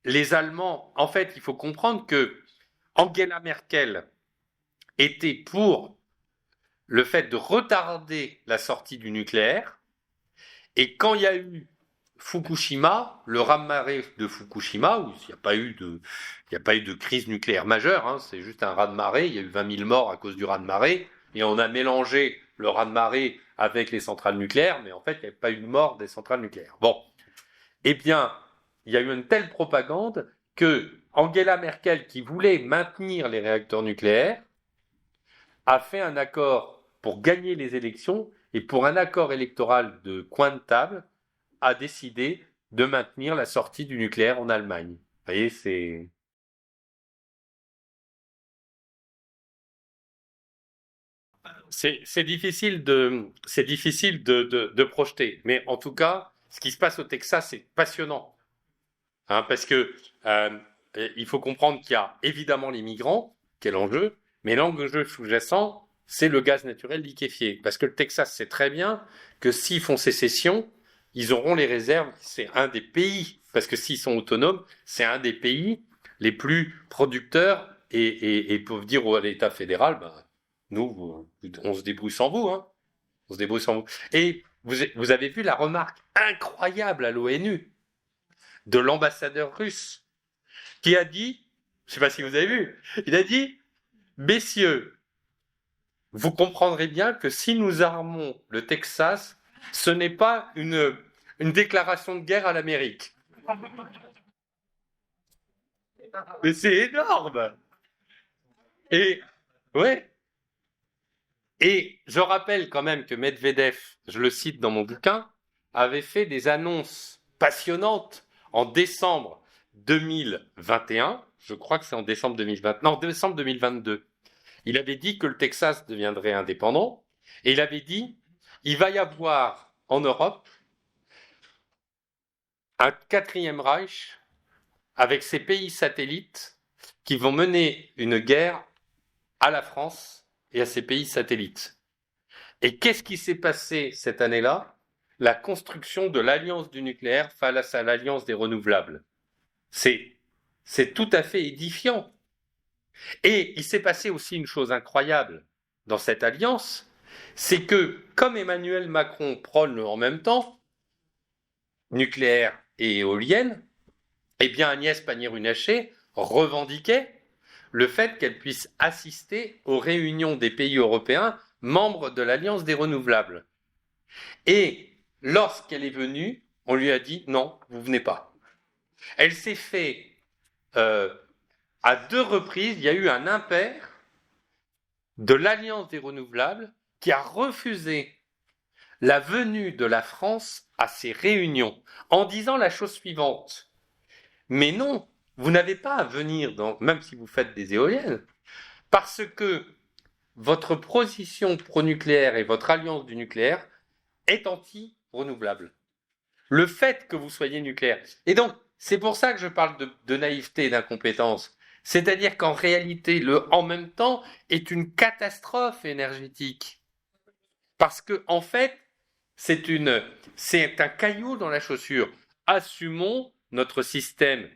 les Allemands, en fait, il faut comprendre que Angela Merkel était pour le fait de retarder la sortie du nucléaire, et quand il y a eu Fukushima, le raz-de-marée de Fukushima, où il n'y a pas eu de crise nucléaire majeure, hein, c'est juste un raz-de-marée, il y a eu 20 000 morts à cause du raz-de-marée, et on a mélangé le raz-de-marée avec les centrales nucléaires, mais en fait, il n'y avait pas eu de mort des centrales nucléaires. Bon, eh bien, il y a eu une telle propagande que Angela Merkel, qui voulait maintenir les réacteurs nucléaires, a fait un accord pour gagner les élections, et pour un accord électoral de coin de table, a décidé de maintenir la sortie du nucléaire en Allemagne. Vous voyez, c'est difficile de projeter, mais en tout cas, ce qui se passe au Texas, c'est passionnant, hein, parce que il faut comprendre qu'il y a évidemment les migrants, quel enjeu, mais l'enjeu sous-jacent, c'est le gaz naturel liquéfié, parce que le Texas sait très bien que s'ils font sécession, ils auront les réserves. C'est un des pays, parce que s'ils sont autonomes, c'est un des pays les plus producteurs et peuvent dire à l'État fédéral, ben, nous, on se débrouille sans vous, hein. On se débrouille sans vous. Et vous avez vu la remarque incroyable à l'ONU de l'ambassadeur russe qui a dit, je ne sais pas si vous avez vu, il a dit, messieurs, vous comprendrez bien que si nous armons le Texas, ce n'est pas une déclaration de guerre à l'Amérique. Mais c'est énorme. Et ouais. Et je rappelle quand même que Medvedev, je le cite dans mon bouquin, avait fait des annonces passionnantes en décembre 2021. Je crois que c'est en décembre 2020. Non, décembre 2022. Il avait dit que le Texas deviendrait indépendant, et il avait dit il va y avoir en Europe un 4e Reich avec ses pays satellites qui vont mener une guerre à la France et à ses pays satellites. Et qu'est-ce qui s'est passé cette année-là? La construction de l'alliance du nucléaire face à l'alliance des renouvelables. C'est tout à fait édifiant. Et il s'est passé aussi une chose incroyable dans cette alliance, c'est que, comme Emmanuel Macron prône en même temps nucléaire et éolienne, eh bien Agnès Pannier-Runacher revendiquait le fait qu'elle puisse assister aux réunions des pays européens membres de l'Alliance des renouvelables. Et lorsqu'elle est venue, on lui a dit non, vous venez pas. Elle s'est fait à 2 reprises, il y a eu un impair de l'Alliance des renouvelables qui a refusé la venue de la France à ces réunions en disant la chose suivante. Mais non, vous n'avez pas à venir, même si vous faites des éoliennes, parce que votre position pro-nucléaire et votre alliance du nucléaire est anti-renouvelable. Le fait que vous soyez nucléaire. Et donc, c'est pour ça que je parle de naïveté et d'incompétence. C'est-à-dire qu'en réalité, le en même temps est une catastrophe énergétique. Parce que, en fait, c'est un caillou dans la chaussure. assumons notre système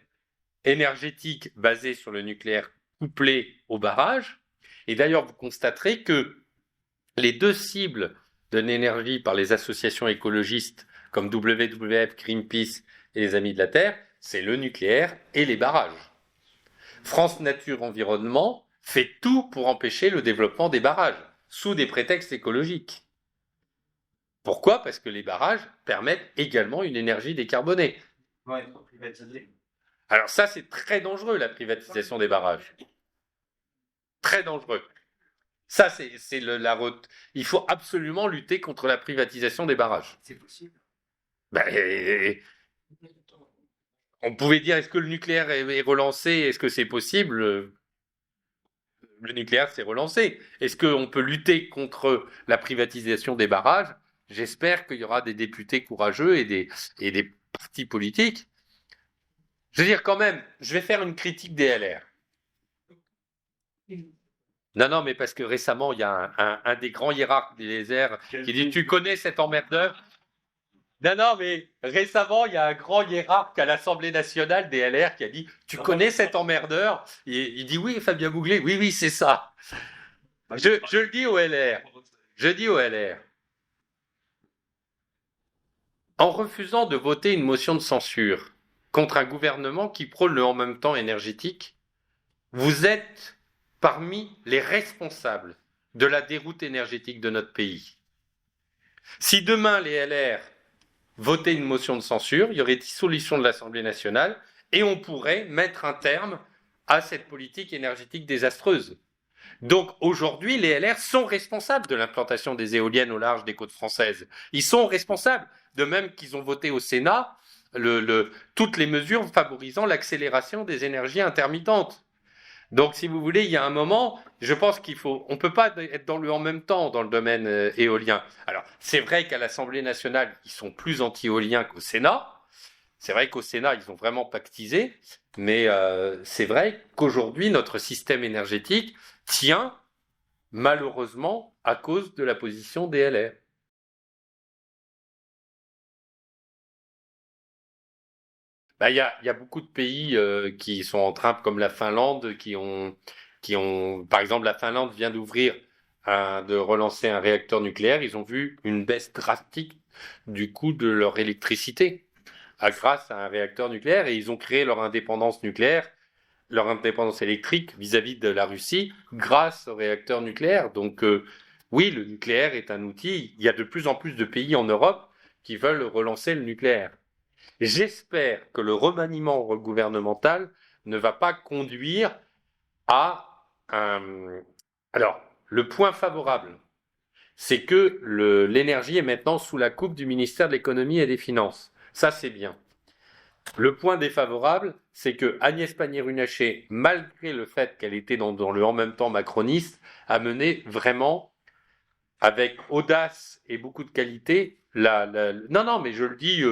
énergétique basé sur le nucléaire couplé au barrage. Et d'ailleurs, vous constaterez que les deux cibles de l'énergie par les associations écologistes comme WWF, Greenpeace et les Amis de la Terre, c'est le nucléaire et les barrages. France Nature Environnement fait tout pour empêcher le développement des barrages, sous des prétextes écologiques. Pourquoi ? Parce que les barrages permettent également une énergie décarbonée. Vont être privatisés. Alors ça, c'est très dangereux, la privatisation des barrages. Très dangereux. Ça, c'est la route. Il faut absolument lutter contre la privatisation des barrages. C'est possible. On pouvait dire, est-ce que le nucléaire est relancé ? Est-ce que c'est possible ? Le nucléaire s'est relancé. Est-ce qu'on peut lutter contre la privatisation des barrages ? J'espère qu'il y aura des députés courageux et des partis politiques. Je veux dire quand même, je vais faire une critique des LR. Non, mais parce que récemment, il y a un des grands hiérarques des LR qui dit « Tu connais cet emmerdeur ?» Non, mais récemment, il y a un grand hiérarque à l'Assemblée nationale des LR qui a dit « Tu connais cet emmerdeur ?» Il dit « Oui, Fabien Bouglet, oui, c'est ça. » Je le dis aux LR. Je dis aux LR. En refusant de voter une motion de censure contre un gouvernement qui prône le en même temps énergétique, vous êtes parmi les responsables de la déroute énergétique de notre pays. Si demain les LR votaient une motion de censure, il y aurait dissolution de l'Assemblée nationale et on pourrait mettre un terme à cette politique énergétique désastreuse. Donc aujourd'hui, les LR sont responsables de l'implantation des éoliennes au large des côtes françaises. Ils sont responsables, de même qu'ils ont voté au Sénat toutes les mesures favorisant l'accélération des énergies intermittentes. Donc, si vous voulez, il y a un moment, je pense on ne peut pas être dans le en même temps dans le domaine éolien. Alors, c'est vrai qu'à l'Assemblée nationale, ils sont plus anti-éoliens qu'au Sénat. C'est vrai qu'au Sénat, ils ont vraiment pactisé. Mais c'est vrai qu'aujourd'hui, notre système énergétique tient, malheureusement, à cause de la position des LR. Il y a beaucoup de pays qui sont en train, comme la Finlande, qui ont, par exemple, la Finlande vient de relancer un réacteur nucléaire. Ils ont vu une baisse drastique du coût de leur électricité grâce à un réacteur nucléaire et ils ont créé leur indépendance nucléaire, leur indépendance électrique vis-à-vis de la Russie grâce au réacteur nucléaire. Donc oui, le nucléaire est un outil. Il y a de plus en plus de pays en Europe qui veulent relancer le nucléaire. J'espère que le remaniement gouvernemental ne va pas conduire à un... Alors, le point favorable, c'est que l'énergie est maintenant sous la coupe du ministère de l'économie et des finances. Ça, c'est bien. Le point défavorable, c'est que Agnès Pannier-Runacher, malgré le fait qu'elle était dans le en même temps macroniste, a mené vraiment, avec audace et beaucoup de qualité, non, mais je le dis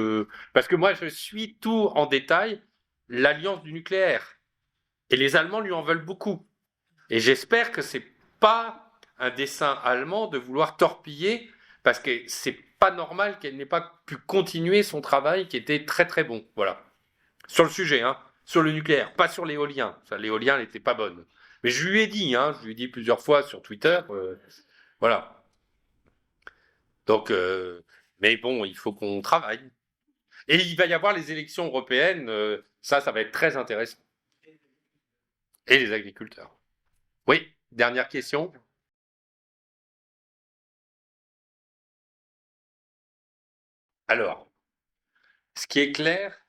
parce que moi je suis tout en détail l'alliance du nucléaire et les Allemands lui en veulent beaucoup et j'espère que c'est pas un dessein allemand de vouloir torpiller parce que c'est pas normal qu'elle n'ait pas pu continuer son travail qui était très très bon. Voilà, sur le sujet, sur le nucléaire, pas sur l'éolien. L'éolien n'était pas bonne, mais je lui ai dit plusieurs fois sur Twitter, voilà. Donc mais bon, il faut qu'on travaille. Et il va y avoir les élections européennes, ça va être très intéressant. Et les agriculteurs. Oui, dernière question. Alors, ce qui est clair,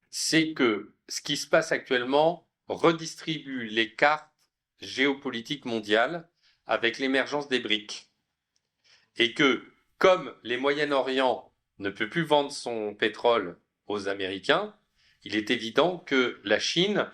c'est que ce qui se passe actuellement redistribue les cartes géopolitiques mondiales avec l'émergence des BRICS. Et que, comme les Moyen-Orient ne peut plus vendre son pétrole aux Américains, il est évident que la Chine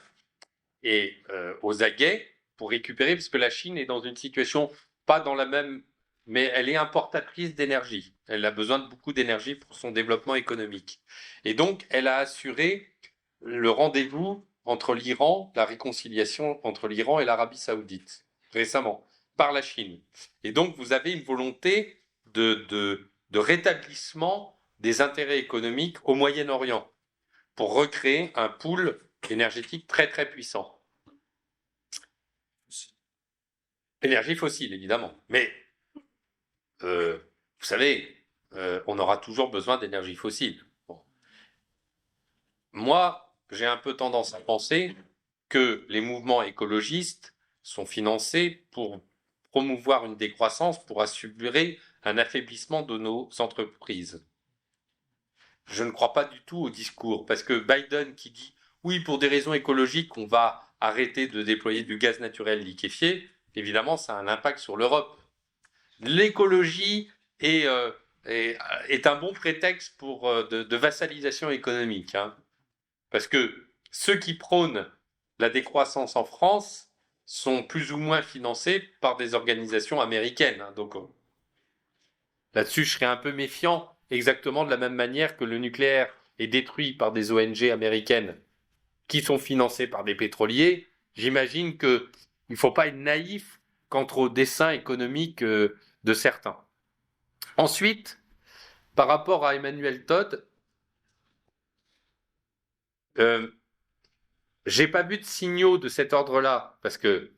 est aux aguets pour récupérer, parce que la Chine est dans une situation pas dans la même, mais elle est importatrice d'énergie. Elle a besoin de beaucoup d'énergie pour son développement économique. Et donc, elle a assuré le rendez-vous entre l'Iran, la réconciliation entre l'Iran et l'Arabie Saoudite, récemment, par la Chine. Et donc, vous avez une volonté de rétablissement des intérêts économiques au Moyen-Orient. pour recréer un pool énergétique très très puissant. Énergie fossile, évidemment. Mais, vous savez, on aura toujours besoin d'énergie fossile. Bon. Moi, j'ai un peu tendance à penser que les mouvements écologistes sont financés pour promouvoir une décroissance, pour assurer un affaiblissement de nos entreprises. Je ne crois pas du tout au discours, parce que Biden qui dit « oui, pour des raisons écologiques, on va arrêter de déployer du gaz naturel liquéfié », évidemment, ça a un impact sur l'Europe. L'écologie est un bon prétexte pour de vassalisation économique, hein. Parce que ceux qui prônent la décroissance en France sont plus ou moins financés par des organisations américaines, hein. Donc là-dessus, je serais un peu méfiant, exactement de la même manière que le nucléaire est détruit par des ONG américaines qui sont financées par des pétroliers. J'imagine qu'il ne faut pas être naïf quant au dessein économique de certains. Ensuite, par rapport à Emmanuel Todd, j'ai pas vu de signaux de cet ordre-là, parce que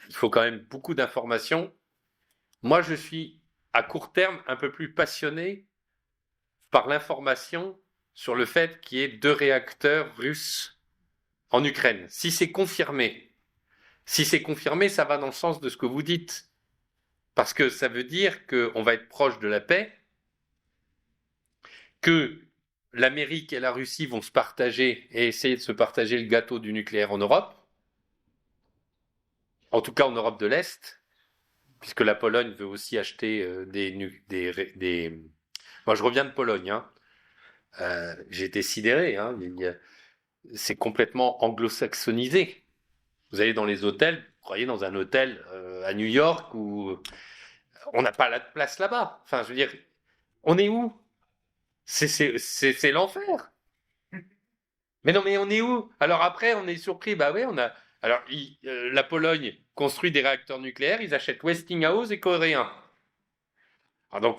il faut quand même beaucoup d'informations. Moi, je suis à court terme un peu plus passionné par l'information sur le fait qu'il y ait 2 réacteurs russes en Ukraine. Si c'est confirmé, ça va dans le sens de ce que vous dites. Parce que ça veut dire qu'on va être proche de la paix, que l'Amérique et la Russie vont se partager et essayer de se partager le gâteau du nucléaire en Europe, en tout cas en Europe de l'Est, puisque la Pologne veut aussi acheter des... Moi, je reviens de Pologne, hein. J'ai été sidéré, hein. C'est complètement anglo-saxonisé. Vous allez dans les hôtels, vous croyez dans un hôtel à New York où on n'a pas la place là-bas. Enfin, je veux dire, on est où? C'est l'enfer. Mais non, mais on est où? Alors après, on est surpris. Bah oui, on a. Alors, la Pologne construit des réacteurs nucléaires, ils achètent Westinghouse et coréens. Alors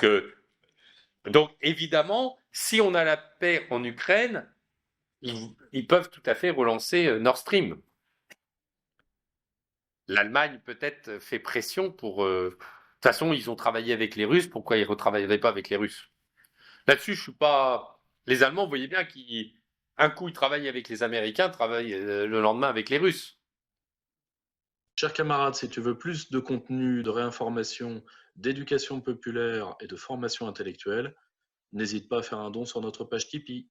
donc, évidemment, si on a la paix en Ukraine, ils peuvent tout à fait relancer Nord Stream. L'Allemagne peut-être fait pression pour... De toute façon, ils ont travaillé avec les Russes, pourquoi ils ne retravailleraient pas avec les Russes? Là-dessus, je suis pas... Les Allemands, vous voyez bien qu'un coup, ils travaillent avec les Américains, travaillent le lendemain avec les Russes. Chers camarades, si tu veux plus de contenu, de réinformation, d'éducation populaire et de formation intellectuelle, n'hésite pas à faire un don sur notre page Tipeee.